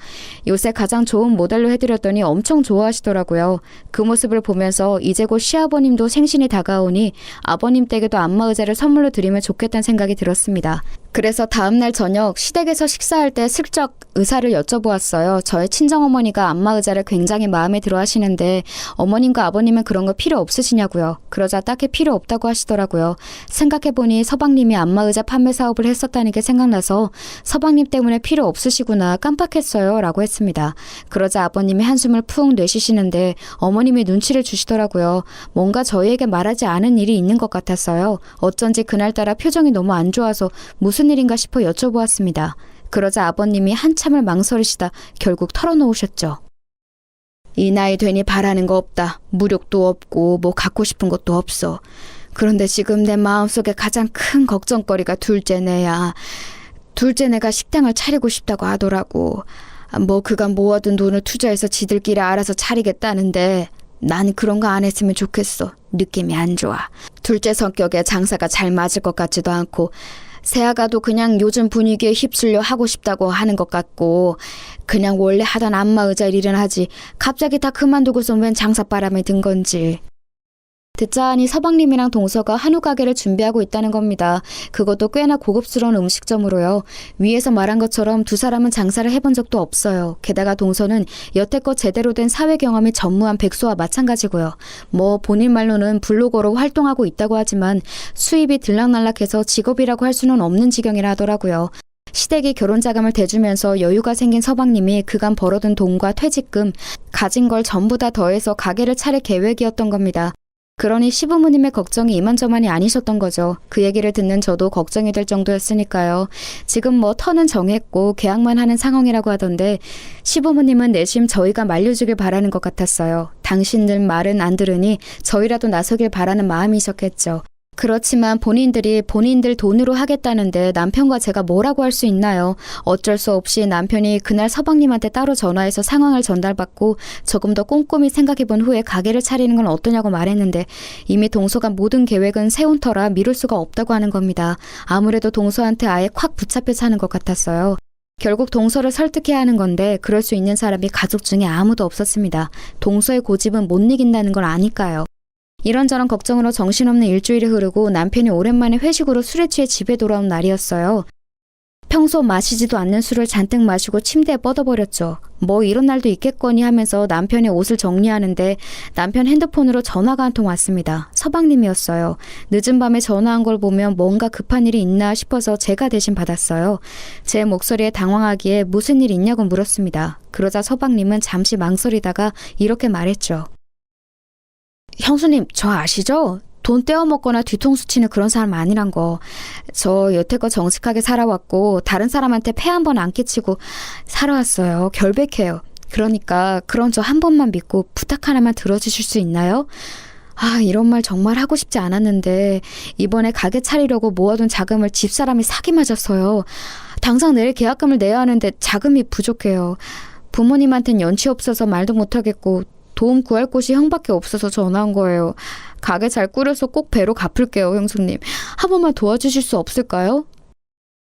요새 가장 좋은 모델로 해드렸더니 엄청 좋아하시더라고요. 그 모습을 보면서 이제 곧 시아버님도 생신이 다가오니 아버님 댁에도 안마 의자를 선물로 드리면 좋겠다는 생각이 들었습니다. 그래서 다음날 저녁 시댁에서 식사할 때 슬쩍 의사를 여쭤보았어요. 저의 친정어머니가 안마 의자를 굉장히 마음에 들어 하시는데 어머님과 아버님은 그런 거 필요 없으시냐고요. 그러자 딱히 필요 없다고 하시더라고요. 생각해보니 서방님이 안마 의자 판매 사업을 했었다는 게 생각나서 서방님 때문에 필요 없으시구나 깜빡했어요 라고 했습니다. 그러자 아버님이 한숨을 푹 내쉬시는데 어머님이 눈치를 주시더라고요. 뭔가 저희에게 말하지 않은 일이 있는 것 같았어요. 어쩐지 그날따라 표정이 너무 안 좋아서 무슨 일인가 싶어 여쭤보았습니다. 그러자 아버님이 한참을 망설이시다 결국 털어놓으셨죠. 이 나이 되니 바라는 거 없다. 무력도 없고 뭐 갖고 싶은 것도 없어. 그런데 지금 내 마음속에 가장 큰 걱정거리가 둘째네야. 둘째네가 식당을 차리고 싶다고 하더라고. 뭐 그간 모아둔 돈을 투자해서 지들끼리 알아서 차리겠다는데 난 그런 거 안 했으면 좋겠어. 느낌이 안 좋아. 둘째 성격에 장사가 잘 맞을 것 같지도 않고 새아가도 그냥 요즘 분위기에 휩쓸려 하고 싶다고 하는 것 같고 그냥 원래 하던 안마 의자 일은 하지 갑자기 다 그만두고선 웬 장사바람에 든 건지. 듣자 하니 서방님이랑 동서가 한우 가게를 준비하고 있다는 겁니다. 그것도 꽤나 고급스러운 음식점으로요. 위에서 말한 것처럼 두 사람은 장사를 해본 적도 없어요. 게다가 동서는 여태껏 제대로 된 사회 경험이 전무한 백수와 마찬가지고요. 뭐 본인 말로는 블로거로 활동하고 있다고 하지만 수입이 들락날락해서 직업이라고 할 수는 없는 지경이라 하더라고요. 시댁이 결혼 자금을 대주면서 여유가 생긴 서방님이 그간 벌어둔 돈과 퇴직금, 가진 걸 전부 다 더해서 가게를 차릴 계획이었던 겁니다. 그러니 시부모님의 걱정이 이만저만이 아니셨던 거죠. 그 얘기를 듣는 저도 걱정이 될 정도였으니까요. 지금 뭐 터는 정했고 계약만 하는 상황이라고 하던데 시부모님은 내심 저희가 말려주길 바라는 것 같았어요. 당신들 말은 안 들으니 저희라도 나서길 바라는 마음이셨겠죠. 그렇지만 본인들이 본인들 돈으로 하겠다는데 남편과 제가 뭐라고 할 수 있나요? 어쩔 수 없이 남편이 그날 서방님한테 따로 전화해서 상황을 전달받고 조금 더 꼼꼼히 생각해본 후에 가게를 차리는 건 어떠냐고 말했는데 이미 동서가 모든 계획은 세운 터라 미룰 수가 없다고 하는 겁니다. 아무래도 동서한테 아예 콱 붙잡혀 사는 것 같았어요. 결국 동서를 설득해야 하는 건데 그럴 수 있는 사람이 가족 중에 아무도 없었습니다. 동서의 고집은 못 이긴다는 걸 아니까요. 이런저런 걱정으로 정신없는 일주일이 흐르고 남편이 오랜만에 회식으로 술에 취해 집에 돌아온 날이었어요. 평소 마시지도 않는 술을 잔뜩 마시고 침대에 뻗어버렸죠. 뭐 이런 날도 있겠거니 하면서 남편의 옷을 정리하는데 남편 핸드폰으로 전화가 한 통 왔습니다. 서방님이었어요. 늦은 밤에 전화한 걸 보면 뭔가 급한 일이 있나 싶어서 제가 대신 받았어요. 제 목소리에 당황하기에 무슨 일 있냐고 물었습니다. 그러자 서방님은 잠시 망설이다가 이렇게 말했죠. 형수님, 저 아시죠? 돈 떼어먹거나 뒤통수 치는 그런 사람 아니란 거. 저 여태껏 정직하게 살아왔고 다른 사람한테 폐 한 번 안 끼치고 살아왔어요. 결백해요. 그러니까 그런 저 한 번만 믿고 부탁 하나만 들어주실 수 있나요? 아, 이런 말 정말 하고 싶지 않았는데 이번에 가게 차리려고 모아둔 자금을 집사람이 사기 맞았어요. 당장 내일 계약금을 내야 하는데 자금이 부족해요. 부모님한텐 연치 없어서 말도 못하겠고 도움 구할 곳이 형밖에 없어서 전화한 거예요. 가게 잘 꾸려서 꼭 배로 갚을게요, 형수님. 한 번만 도와주실 수 없을까요?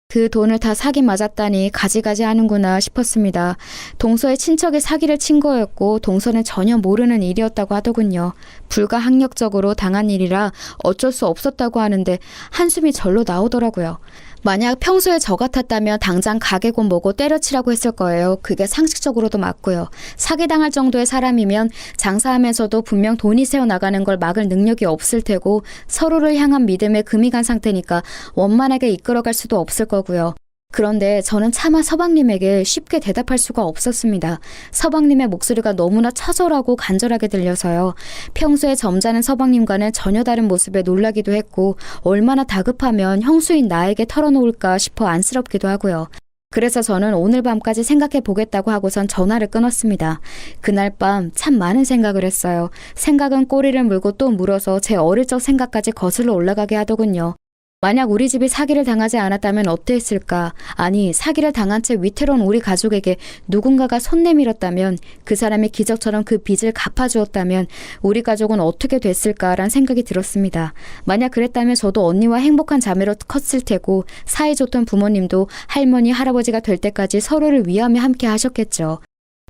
그 돈을 다 사기 맞았다니 가지가지 하는구나 싶었습니다. 동서의 친척이 사기를 친 거였고 동서는 전혀 모르는 일이었다고 하더군요. 불가항력적으로 당한 일이라 어쩔 수 없었다고 하는데 한숨이 절로 나오더라고요. 만약 평소에 저 같았다면 당장 가게고 뭐고 때려치라고 했을 거예요. 그게 상식적으로도 맞고요. 사기당할 정도의 사람이면 장사하면서도 분명 돈이 새어나가는 걸 막을 능력이 없을 테고 서로를 향한 믿음에 금이 간 상태니까 원만하게 이끌어갈 수도 없을 거고요. 그런데 저는 차마 서방님에게 쉽게 대답할 수가 없었습니다. 서방님의 목소리가 너무나 처절하고 간절하게 들려서요. 평소에 점잖은 서방님과는 전혀 다른 모습에 놀라기도 했고 얼마나 다급하면 형수인 나에게 털어놓을까 싶어 안쓰럽기도 하고요. 그래서 저는 오늘 밤까지 생각해 보겠다고 하고선 전화를 끊었습니다. 그날 밤 참 많은 생각을 했어요. 생각은 꼬리를 물고 또 물어서 제 어릴 적 생각까지 거슬러 올라가게 하더군요. 만약 우리 집이 사기를 당하지 않았다면 어땠을까? 아니, 사기를 당한 채 위태로운 우리 가족에게 누군가가 손 내밀었다면, 그 사람이 기적처럼 그 빚을 갚아주었다면 우리 가족은 어떻게 됐을까라는 생각이 들었습니다. 만약 그랬다면 저도 언니와 행복한 자매로 컸을 테고 사이좋던 부모님도 할머니, 할아버지가 될 때까지 서로를 위하며 함께 하셨겠죠.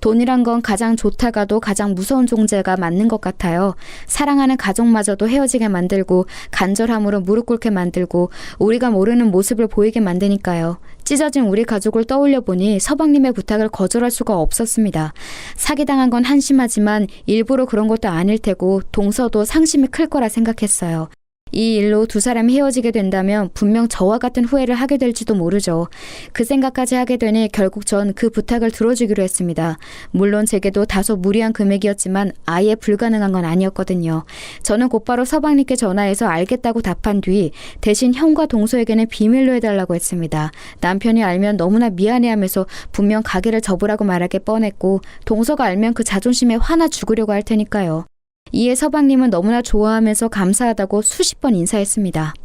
돈이란 건 가장 좋다가도 가장 무서운 존재가 맞는 것 같아요. 사랑하는 가족마저도 헤어지게 만들고 간절함으로 무릎 꿇게 만들고 우리가 모르는 모습을 보이게 만드니까요. 찢어진 우리 가족을 떠올려 보니 서방님의 부탁을 거절할 수가 없었습니다. 사기당한 건 한심하지만 일부러 그런 것도 아닐 테고 동서도 상심이 클 거라 생각했어요. 이 일로 두 사람이 헤어지게 된다면 분명 저와 같은 후회를 하게 될지도 모르죠. 그 생각까지 하게 되니 결국 전 그 부탁을 들어주기로 했습니다. 물론 제게도 다소 무리한 금액이었지만 아예 불가능한 건 아니었거든요. 저는 곧바로 서방님께 전화해서 알겠다고 답한 뒤 대신 형과 동서에게는 비밀로 해달라고 했습니다. 남편이 알면 너무나 미안해하면서 분명 가게를 접으라고 말하게 뻔했고 동서가 알면 그 자존심에 화나 죽으려고 할 테니까요. 이에 서방님은 너무나 좋아하면서 감사하다고 수십 번 인사했습니다.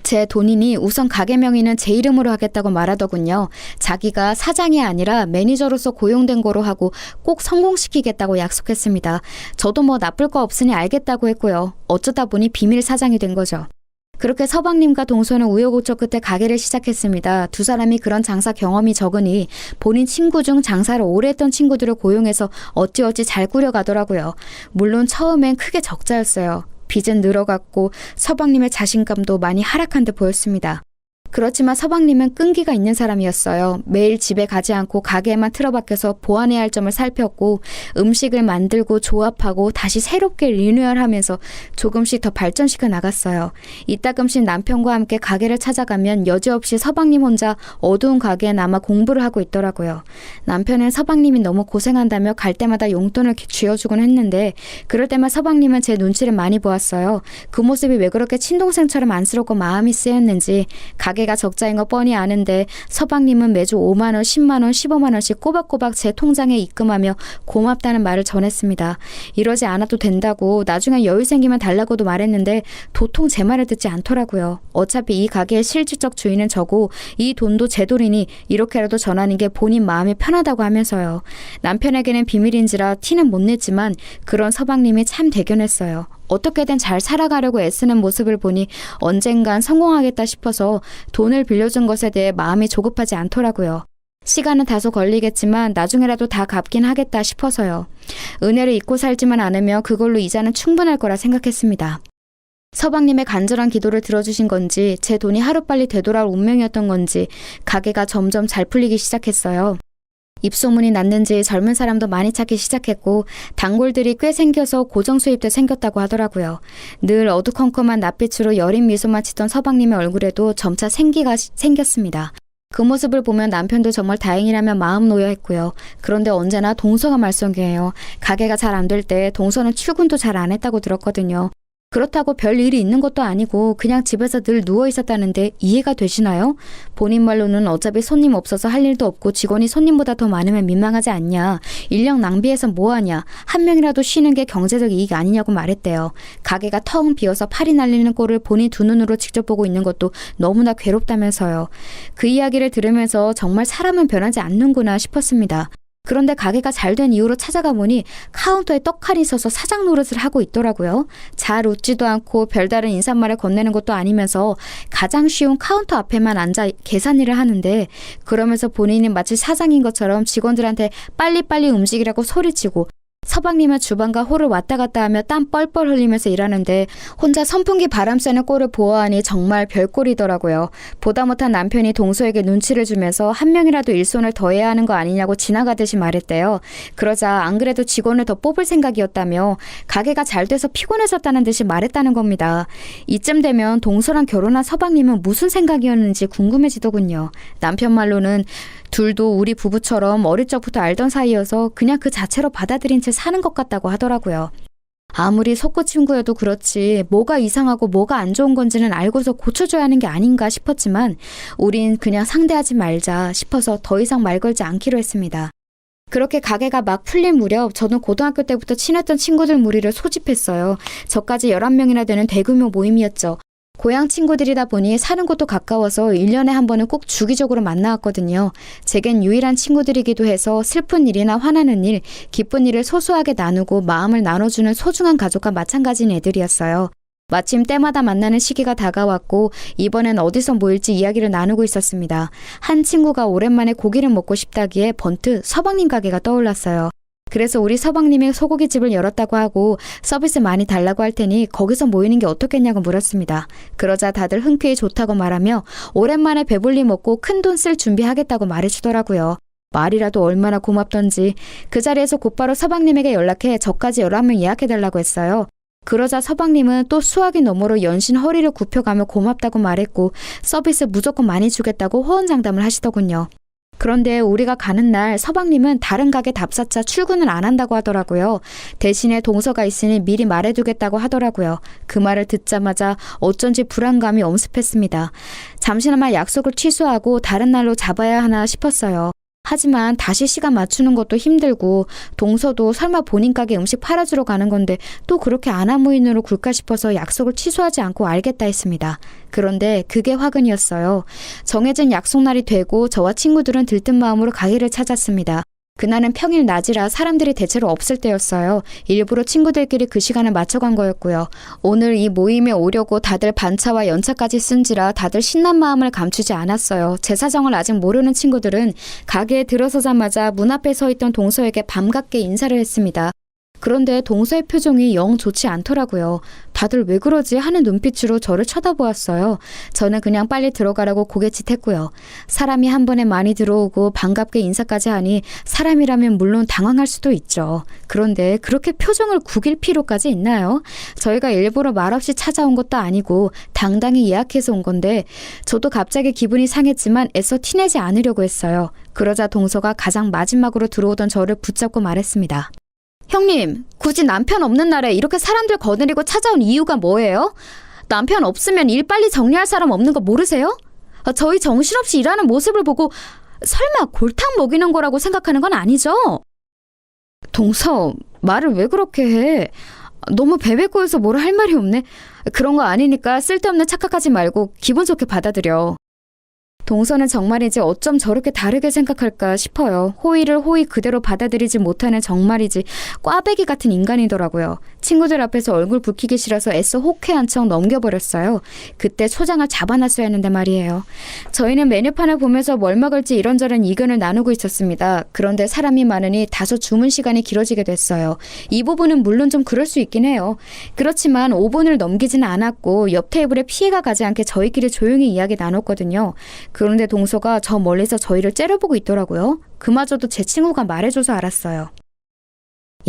제 돈이니 우선 가게 명의는 제 이름으로 하겠다고 말하더군요. 자기가 사장이 아니라 매니저로서 고용된 거로 하고 꼭 성공시키겠다고 약속했습니다. 저도 뭐 나쁠 거 없으니 알겠다고 했고요. 어쩌다 보니 비밀 사장이 된 거죠. 그렇게 서방님과 동서는 우여곡절 끝에 가게를 시작했습니다. 두 사람이 그런 장사 경험이 적으니 본인 친구 중 장사를 오래 했던 친구들을 고용해서 어찌어찌 잘 꾸려가더라고요. 물론 처음엔 크게 적자였어요. 빚은 늘어갔고 서방님의 자신감도 많이 하락한 듯 보였습니다. 그렇지만 서방님은 끈기가 있는 사람이었어요. 매일 집에 가지 않고 가게에만 틀어박혀서 보완해야 할 점을 살폈고 음식을 만들고 조합하고 다시 새롭게 리뉴얼하면서 조금씩 더 발전시켜 나갔어요. 이따금씩 남편과 함께 가게를 찾아가면 여지없이 서방님 혼자 어두운 가게에 남아 공부를 하고 있더라고요. 남편은 서방님이 너무 고생한다며 갈 때마다 용돈을 쥐어주곤 했는데 그럴 때만 서방님은 제 눈치를 많이 보았어요. 그 모습이 왜 그렇게 친동생처럼 안쓰럽고 마음이 쓰였는지 가게가 적자인 거 뻔히 아는데 서방님은 매주 5만 원, 10만 원, 15만 원씩 꼬박꼬박 제 통장에 입금하며 고맙다는 말을 전했습니다. 이러지 않아도 된다고 나중에 여유 생기면 달라고도 말했는데 도통 제 말을 듣지 않더라고요. 어차피 이 가게의 실질적 주인은 저고 이 돈도 제 돈이니 이렇게라도 전하는 게 본인 마음이 편하다고 하면서요. 남편에게는 비밀인지라 티는 못 냈지만 그런 서방님이 참 대견했어요. 어떻게든 잘 살아가려고 애쓰는 모습을 보니 언젠간 성공하겠다 싶어서 돈을 빌려준 것에 대해 마음이 조급하지 않더라고요. 시간은 다소 걸리겠지만 나중에라도 다 갚긴 하겠다 싶어서요. 은혜를 잊고 살지만 않으며 그걸로 이자는 충분할 거라 생각했습니다. 서방님의 간절한 기도를 들어주신 건지 제 돈이 하루빨리 되돌아올 운명이었던 건지 가게가 점점 잘 풀리기 시작했어요. 입소문이 났는지 젊은 사람도 많이 찾기 시작했고 단골들이 꽤 생겨서 고정 수입도 생겼다고 하더라고요. 늘 어두컴컴한 낯빛으로 여린 미소만 짓던 서방님의 얼굴에도 점차 생기가 생겼습니다. 그 모습을 보면 남편도 정말 다행이라며 마음 놓여 했고요. 그런데 언제나 동서가 말썽이에요. 가게가 잘 안 될 때 동서는 출근도 잘 안 했다고 들었거든요. 그렇다고 별 일이 있는 것도 아니고 그냥 집에서 늘 누워 있었다는데 이해가 되시나요? 본인 말로는 어차피 손님 없어서 할 일도 없고 직원이 손님보다 더 많으면 민망하지 않냐. 인력 낭비해서 뭐하냐. 한 명이라도 쉬는 게 경제적 이익 아니냐고 말했대요. 가게가 텅 비어서 팔이 날리는 꼴을 본인 두 눈으로 직접 보고 있는 것도 너무나 괴롭다면서요. 그 이야기를 들으면서 정말 사람은 변하지 않는구나 싶었습니다. 그런데 가게가 잘 된 이후로 찾아가 보니 카운터에 떡칼이 있어서 사장 노릇을 하고 있더라고요. 잘 웃지도 않고 별다른 인사말을 건네는 것도 아니면서 가장 쉬운 카운터 앞에만 앉아 계산 일을 하는데 그러면서 본인이 마치 사장인 것처럼 직원들한테 빨리빨리 움직이라고 소리치고 서방님은 주방과 홀을 왔다 갔다 하며 땀 뻘뻘 흘리면서 일하는데 혼자 선풍기 바람 쐬는 꼴을 보아하니 정말 별꼴이더라고요. 보다 못한 남편이 동서에게 눈치를 주면서 한 명이라도 일손을 더해야 하는 거 아니냐고 지나가듯이 말했대요. 그러자 안 그래도 직원을 더 뽑을 생각이었다며 가게가 잘 돼서 피곤해졌다는 듯이 말했다는 겁니다. 이쯤 되면 동서랑 결혼한 서방님은 무슨 생각이었는지 궁금해지더군요. 남편 말로는 둘도 우리 부부처럼 어릴 적부터 알던 사이여서 그냥 그 자체로 받아들인 채 사는 것 같다고 하더라고요. 아무리 속구친구여도 그렇지 뭐가 이상하고 뭐가 안 좋은 건지는 알고서 고쳐줘야 하는 게 아닌가 싶었지만 우린 그냥 상대하지 말자 싶어서 더 이상 말 걸지 않기로 했습니다. 그렇게 가게가 막 풀린 무렵 저는 고등학교 때부터 친했던 친구들 무리를 소집했어요. 저까지 11명이나 되는 대규모 모임이었죠. 고향 친구들이다 보니 사는 곳도 가까워서 1년에 한 번은 꼭 주기적으로 만나왔거든요. 제겐 유일한 친구들이기도 해서 슬픈 일이나 화나는 일, 기쁜 일을 소소하게 나누고 마음을 나눠주는 소중한 가족과 마찬가지인 애들이었어요. 마침 때마다 만나는 시기가 다가왔고 이번엔 어디서 모일지 이야기를 나누고 있었습니다. 한 친구가 오랜만에 고기를 먹고 싶다기에 번뜩 서방님 가게가 떠올랐어요. 그래서 우리 서방님이 소고기집을 열었다고 하고 서비스 많이 달라고 할 테니 거기서 모이는 게 어떻겠냐고 물었습니다. 그러자 다들 흔쾌히 좋다고 말하며 오랜만에 배불리 먹고 큰돈 쓸 준비하겠다고 말해주더라고요. 말이라도 얼마나 고맙던지 그 자리에서 곧바로 서방님에게 연락해 저까지 11명 예약해달라고 했어요. 그러자 서방님은 또 수화기 너머로 연신 허리를 굽혀가며 고맙다고 말했고 서비스 무조건 많이 주겠다고 호언장담을 하시더군요. 그런데 우리가 가는 날 서방님은 다른 가게 답사차 출근을 안 한다고 하더라고요. 대신에 동서가 있으니 미리 말해두겠다고 하더라고요. 그 말을 듣자마자 어쩐지 불안감이 엄습했습니다. 잠시나마 약속을 취소하고 다른 날로 잡아야 하나 싶었어요. 하지만 다시 시간 맞추는 것도 힘들고 동서도 설마 본인 가게 음식 팔아주러 가는 건데 또 그렇게 안하무인으로 굴까 싶어서 약속을 취소하지 않고 알겠다 했습니다. 그런데 그게 화근이었어요. 정해진 약속날이 되고 저와 친구들은 들뜬 마음으로 가게를 찾았습니다. 그날은 평일 낮이라 사람들이 대체로 없을 때였어요. 일부러 친구들끼리 그 시간을 맞춰간 거였고요. 오늘 이 모임에 오려고 다들 반차와 연차까지 쓴지라 다들 신난 마음을 감추지 않았어요. 제 사정을 아직 모르는 친구들은 가게에 들어서자마자 문 앞에 서 있던 동서에게 반갑게 인사를 했습니다. 그런데 동서의 표정이 영 좋지 않더라고요. 다들 왜 그러지 하는 눈빛으로 저를 쳐다보았어요. 저는 그냥 빨리 들어가라고 고개짓했고요. 사람이 한 번에 많이 들어오고 반갑게 인사까지 하니 사람이라면 물론 당황할 수도 있죠. 그런데 그렇게 표정을 구길 필요까지 있나요? 저희가 일부러 말없이 찾아온 것도 아니고 당당히 예약해서 온 건데 저도 갑자기 기분이 상했지만 애써 티내지 않으려고 했어요. 그러자 동서가 가장 마지막으로 들어오던 저를 붙잡고 말했습니다. 형님, 굳이 남편 없는 날에 이렇게 사람들 거느리고 찾아온 이유가 뭐예요? 남편 없으면 일 빨리 정리할 사람 없는 거 모르세요? 저희 정신없이 일하는 모습을 보고 설마 골탕 먹이는 거라고 생각하는 건 아니죠? 동서, 말을 왜 그렇게 해? 너무 베베꼬여서 뭘 할 말이 없네. 그런 거 아니니까 쓸데없는 착각하지 말고 기분 좋게 받아들여. 동서는 정말이지 어쩜 저렇게 다르게 생각할까 싶어요. 호의를 호의 그대로 받아들이지 못하는 정말이지 꽈배기 같은 인간이더라고요. 친구들 앞에서 얼굴 붉히기 싫어서 애써 호쾌한 척 넘겨버렸어요. 그때 초장을 잡아놨어야 했는데 말이에요. 저희는 메뉴판을 보면서 뭘 먹을지 이런저런 의견을 나누고 있었습니다. 그런데 사람이 많으니 다소 주문 시간이 길어지게 됐어요. 이 부분은 물론 좀 그럴 수 있긴 해요. 그렇지만 5분을 넘기지는 않았고 옆 테이블에 피해가 가지 않게 저희끼리 조용히 이야기 나눴거든요. 그런데 동서가 저 멀리서 저희를 째려보고 있더라고요. 그마저도 제 친구가 말해줘서 알았어요.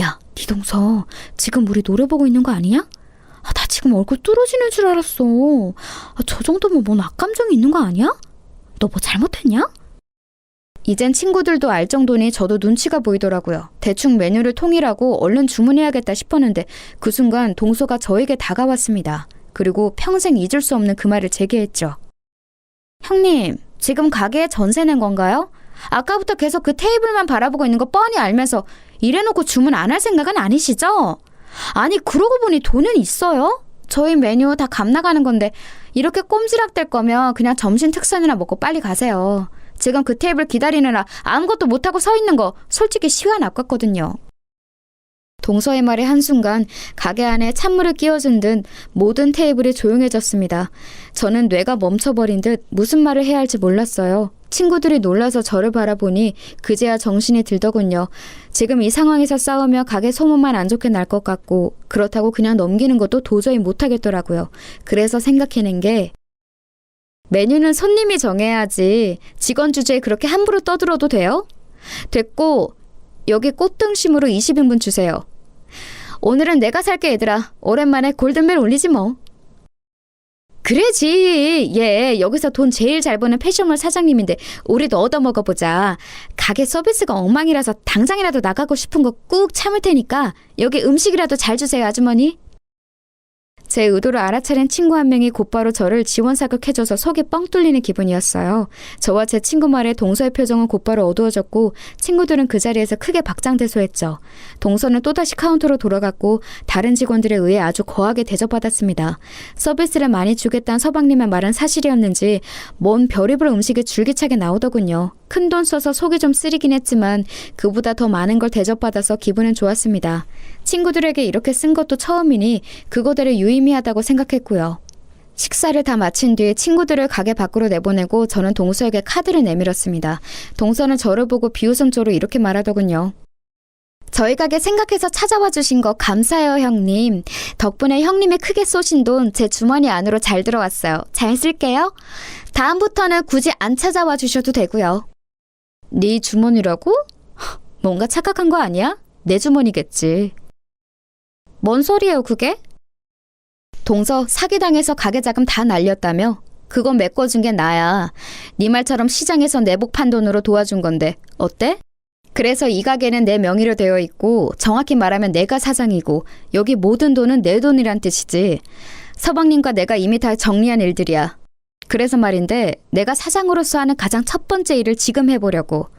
야, 네 동서 지금 우리 노래 보고 있는 거 아니야? 나 지금 얼굴 뚫어지는 줄 알았어. 저 정도면 뭔 악감정이 있는 거 아니야? 너 뭐 잘못했냐? 이젠 친구들도 알 정도니 저도 눈치가 보이더라고요. 대충 메뉴를 통일하고 얼른 주문해야겠다 싶었는데 그 순간 동서가 저에게 다가왔습니다. 그리고 평생 잊을 수 없는 그 말을 제기했죠. 형님, 지금 가게에 전세 낸 건가요? 아까부터 계속 그 테이블만 바라보고 있는 거 뻔히 알면서 이래놓고 주문 안 할 생각은 아니시죠? 아니, 그러고 보니 돈은 있어요? 저희 메뉴 다 값 나가는 건데 이렇게 꼼지락댈 거면 그냥 점심 특선이나 먹고 빨리 가세요. 지금 그 테이블 기다리느라 아무것도 못하고 서 있는 거 솔직히 시간 아깝거든요. 동서의 말에 한순간 가게 안에 찬물을 끼워준 듯 모든 테이블이 조용해졌습니다. 저는 뇌가 멈춰버린 듯 무슨 말을 해야 할지 몰랐어요. 친구들이 놀라서 저를 바라보니 그제야 정신이 들더군요. 지금 이 상황에서 싸우며 가게 소문만 안 좋게 날 것 같고 그렇다고 그냥 넘기는 것도 도저히 못하겠더라고요. 그래서 생각해낸 게 메뉴는 손님이 정해야지 직원 주제에 그렇게 함부로 떠들어도 돼요? 됐고 여기 꽃등심으로 20인분 주세요. 오늘은 내가 살게 얘들아. 오랜만에 골든벨 울리지 뭐. 그래지. 얘 여기서 돈 제일 잘 버는 패션몰 사장님인데 우리도 얻어먹어보자. 가게 서비스가 엉망이라서 당장이라도 나가고 싶은 거 꾹 참을 테니까 여기 음식이라도 잘 주세요 아주머니. 제 의도를 알아차린 친구 한 명이 곧바로 저를 지원사격해줘서 속이 뻥 뚫리는 기분이었어요. 저와 제 친구 말에 동서의 표정은 곧바로 어두워졌고 친구들은 그 자리에서 크게 박장대소했죠. 동서는 또다시 카운터로 돌아갔고 다른 직원들에 의해 아주 거하게 대접받았습니다. 서비스를 많이 주겠다는 서방님의 말은 사실이었는지 뭔 별의별 음식이 줄기차게 나오더군요. 큰돈 써서 속이 좀 쓰리긴 했지만 그보다 더 많은 걸 대접받아서 기분은 좋았습니다. 친구들에게 이렇게 쓴 것도 처음이니 그거대로 유의미하다고 생각했고요. 식사를 다 마친 뒤에 친구들을 가게 밖으로 내보내고 저는 동서에게 카드를 내밀었습니다. 동서는 저를 보고 비웃음조로 이렇게 말하더군요. 저희 가게 생각해서 찾아와 주신 거 감사해요 형님. 덕분에 형님이 크게 쏘신 돈 제 주머니 안으로 잘 들어왔어요. 잘 쓸게요. 다음부터는 굳이 안 찾아와 주셔도 되고요. 네 주머니라고? 뭔가 착각한 거 아니야? 내 주머니겠지. 뭔 소리예요 그게? 동서 사기당해서 가게 자금 다 날렸다며? 그건 메꿔준 게 나야. 네 말처럼 시장에서 내복 판 돈으로 도와준 건데 어때? 그래서 이 가게는 내 명의로 되어 있고 정확히 말하면 내가 사장이고 여기 모든 돈은 내 돈이란 뜻이지. 서방님과 내가 이미 다 정리한 일들이야. 그래서 말인데 내가 사장으로서 하는 가장 첫 번째 일을 지금 해보려고.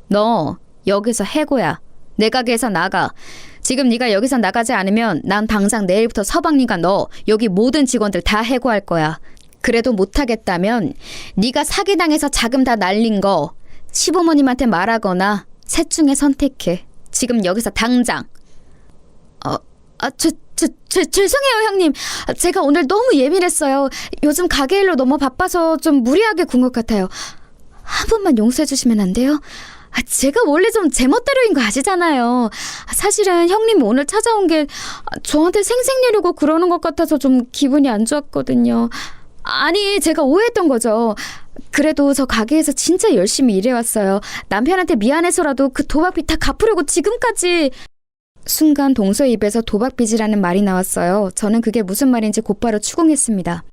너 여기서 해고야. 내 가게에서 나가. 지금 네가 여기서 나가지 않으면 난 당장 내일부터 서방님과 너 여기 모든 직원들 다 해고할 거야. 그래도 못하겠다면 네가 사기당해서 자금 다 날린 거 시부모님한테 말하거나 셋 중에 선택해. 지금 여기서 당장. 죄송해요 형님. 제가 오늘 너무 예민했어요. 요즘 가게 일로 너무 바빠서 좀 무리하게 군 것 같아요. 한 번만 용서해 주시면 안 돼요? 제가 원래 좀 제멋대로인 거 아시잖아요. 사실은 형님이 오늘 찾아온 게 저한테 생색내려고 그러는 것 같아서 좀 기분이 안 좋았거든요. 아니, 제가 오해했던 거죠. 그래도 저 가게에서 진짜 열심히 일해왔어요. 남편한테 미안해서라도 그 도박빚 다 갚으려고 지금까지. 순간 동서의 입에서 도박빚이라는 말이 나왔어요. 저는 그게 무슨 말인지 곧바로 추궁했습니다.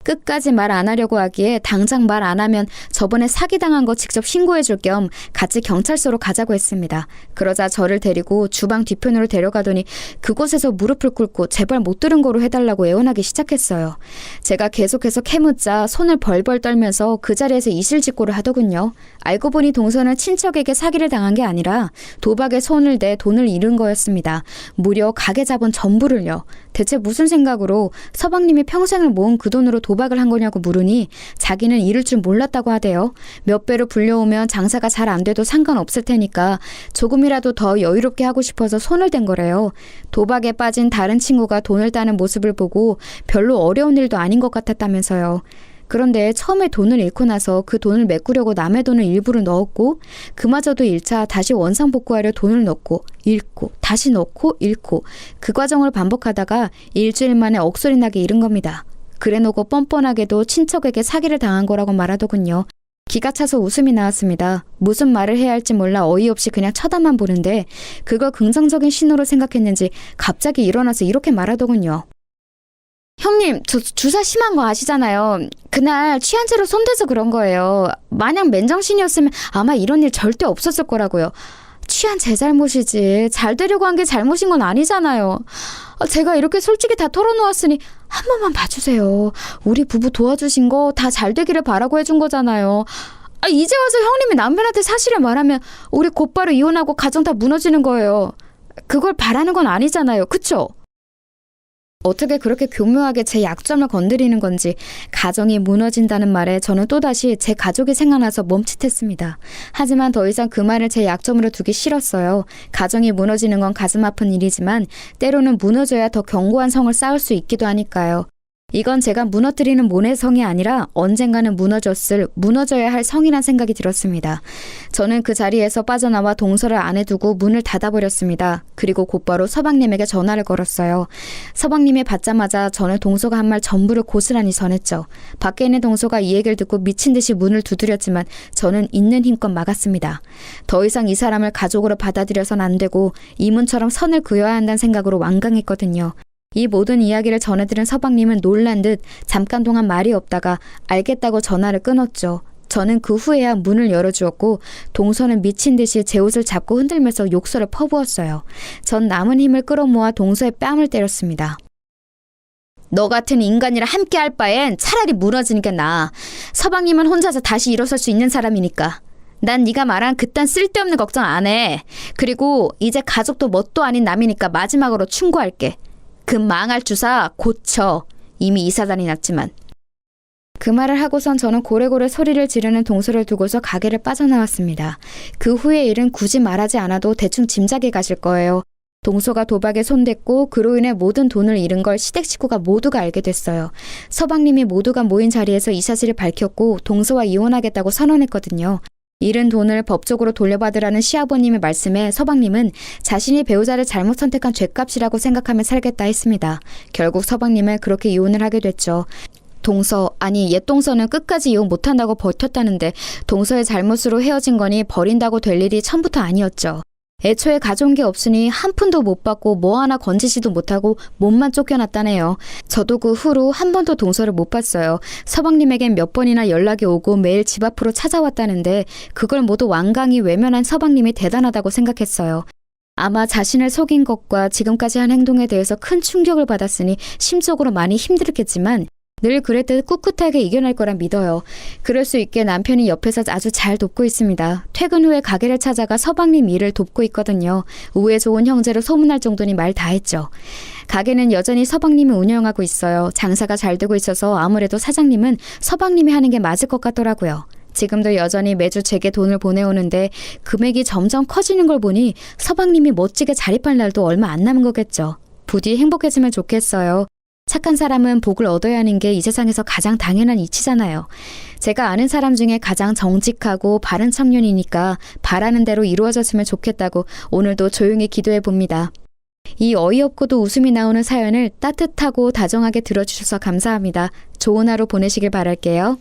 끝까지 말 안 하려고 하기에 당장 말 안 하면 저번에 사기당한 거 직접 신고해 줄 겸 같이 경찰서로 가자고 했습니다. 그러자 저를 데리고 주방 뒤편으로 데려가더니 그곳에서 무릎을 꿇고 제발 못 들은 거로 해달라고 애원하기 시작했어요. 제가 계속해서 캐묻자 손을 벌벌 떨면서 그 자리에서 이실직고를 하더군요. 알고 보니 동서는 친척에게 사기를 당한 게 아니라 도박에 손을 대 돈을 잃은 거였습니다. 무려 가게 자본 전부를요. 대체 무슨 생각으로 서방님이 평생을 모은 그 돈으로 도박을 한 거냐고 물으니 자기는 잃을 줄 몰랐다고 하대요. 몇 배로 불려오면 장사가 잘 안 돼도 상관없을 테니까 조금이라도 더 여유롭게 하고 싶어서 손을 댄 거래요. 도박에 빠진 다른 친구가 돈을 따는 모습을 보고 별로 어려운 일도 아닌 것 같았다면서요. 그런데 처음에 돈을 잃고 나서 그 돈을 메꾸려고 남의 돈을 일부러 넣었고 그마저도 1차 다시 원상복구하려 돈을 넣고 잃고 다시 넣고 잃고 그 과정을 반복하다가 일주일 만에 억소리 나게 잃은 겁니다. 그래놓고 뻔뻔하게도 친척에게 사기를 당한 거라고 말하더군요. 기가 차서 웃음이 나왔습니다. 무슨 말을 해야 할지 몰라 어이없이 그냥 쳐다만 보는데 그걸 긍정적인 신호로 생각했는지 갑자기 일어나서 이렇게 말하더군요. 형님, 저 주사 심한 거 아시잖아요. 그날 취한 채로 손대서 그런 거예요. 만약 맨정신이었으면 아마 이런 일 절대 없었을 거라고요. 취한 제 잘못이지 잘 되려고 한 게 잘못인 건 아니잖아요. 제가 이렇게 솔직히 다 털어놓았으니 한 번만 봐주세요. 우리 부부 도와주신 거 다 잘 되기를 바라고 해준 거잖아요. 이제 와서 형님이 남편한테 사실을 말하면 우리 곧바로 이혼하고 가정 다 무너지는 거예요. 그걸 바라는 건 아니잖아요. 그쵸? 어떻게 그렇게 교묘하게 제 약점을 건드리는 건지 가정이 무너진다는 말에 저는 또다시 제 가족이 생각나서 멈칫했습니다. 하지만 더 이상 그 말을 제 약점으로 두기 싫었어요. 가정이 무너지는 건 가슴 아픈 일이지만 때로는 무너져야 더 견고한 성을 쌓을 수 있기도 하니까요. 이건 제가 무너뜨리는 모내성이 아니라 언젠가는 무너져야 할 성이란 생각이 들었습니다. 저는 그 자리에서 빠져나와 동서를 안에 두고 문을 닫아버렸습니다. 그리고 곧바로 서방님에게 전화를 걸었어요. 서방님이 받자마자 저는 동서가 한 말 전부를 고스란히 전했죠. 밖에 있는 동서가 이 얘기를 듣고 미친 듯이 문을 두드렸지만 저는 있는 힘껏 막았습니다. 더 이상 이 사람을 가족으로 받아들여선 안 되고 이문처럼 선을 그어야 한다는 생각으로 완강했거든요. 이 모든 이야기를 전해들은 서방님은 놀란 듯 잠깐 동안 말이 없다가 알겠다고 전화를 끊었죠. 저는 그 후에야 문을 열어주었고 동서는 미친 듯이 제 옷을 잡고 흔들면서 욕설을 퍼부었어요. 전 남은 힘을 끌어모아 동서의 뺨을 때렸습니다. 너 같은 인간이랑 함께 할 바엔 차라리 무너지는 게 나아. 서방님은 혼자서 다시 일어설 수 있는 사람이니까. 난 네가 말한 그딴 쓸데없는 걱정 안 해. 그리고 이제 가족도 뭣도 아닌 남이니까 마지막으로 충고할게. 그 망할 주사 고쳐. 이미 이사단이 났지만. 그 말을 하고선 저는 고래고래 소리를 지르는 동서를 두고서 가게를 빠져나왔습니다. 그 후의 일은 굳이 말하지 않아도 대충 짐작이 가실 거예요. 동서가 도박에 손댔고 그로 인해 모든 돈을 잃은 걸 시댁 식구가 모두가 알게 됐어요. 서방님이 모두가 모인 자리에서 이 사실을 밝혔고 동서와 이혼하겠다고 선언했거든요. 잃은 돈을 법적으로 돌려받으라는 시아버님의 말씀에 서방님은 자신이 배우자를 잘못 선택한 죗값이라고 생각하며 살겠다 했습니다. 결국 서방님은 그렇게 이혼을 하게 됐죠. 옛 동서는 끝까지 이혼 못한다고 버텼다는데 동서의 잘못으로 헤어진 거니 버린다고 될 일이 처음부터 아니었죠. 애초에 가져온 게 없으니 한 푼도 못 받고 뭐 하나 건지지도 못하고 몸만 쫓겨났다네요. 저도 그 후로 한 번도 동서를 못 봤어요. 서방님에겐 몇 번이나 연락이 오고 매일 집 앞으로 찾아왔다는데 그걸 모두 완강히 외면한 서방님이 대단하다고 생각했어요. 아마 자신을 속인 것과 지금까지 한 행동에 대해서 큰 충격을 받았으니 심적으로 많이 힘들었겠지만 늘 그랬듯 꿋꿋하게 이겨낼 거란 믿어요. 그럴 수 있게 남편이 옆에서 아주 잘 돕고 있습니다. 퇴근 후에 가게를 찾아가 서방님 일을 돕고 있거든요. 우애 좋은 형제로 소문날 정도니 말 다 했죠. 가게는 여전히 서방님이 운영하고 있어요. 장사가 잘 되고 있어서 아무래도 사장님은 서방님이 하는 게 맞을 것 같더라고요. 지금도 여전히 매주 제게 돈을 보내오는데 금액이 점점 커지는 걸 보니 서방님이 멋지게 자립할 날도 얼마 안 남은 거겠죠. 부디 행복해지면 좋겠어요. 착한 사람은 복을 얻어야 하는 게 이 세상에서 가장 당연한 이치잖아요. 제가 아는 사람 중에 가장 정직하고 바른 청년이니까 바라는 대로 이루어졌으면 좋겠다고 오늘도 조용히 기도해 봅니다. 이 어이없고도 웃음이 나오는 사연을 따뜻하고 다정하게 들어주셔서 감사합니다. 좋은 하루 보내시길 바랄게요.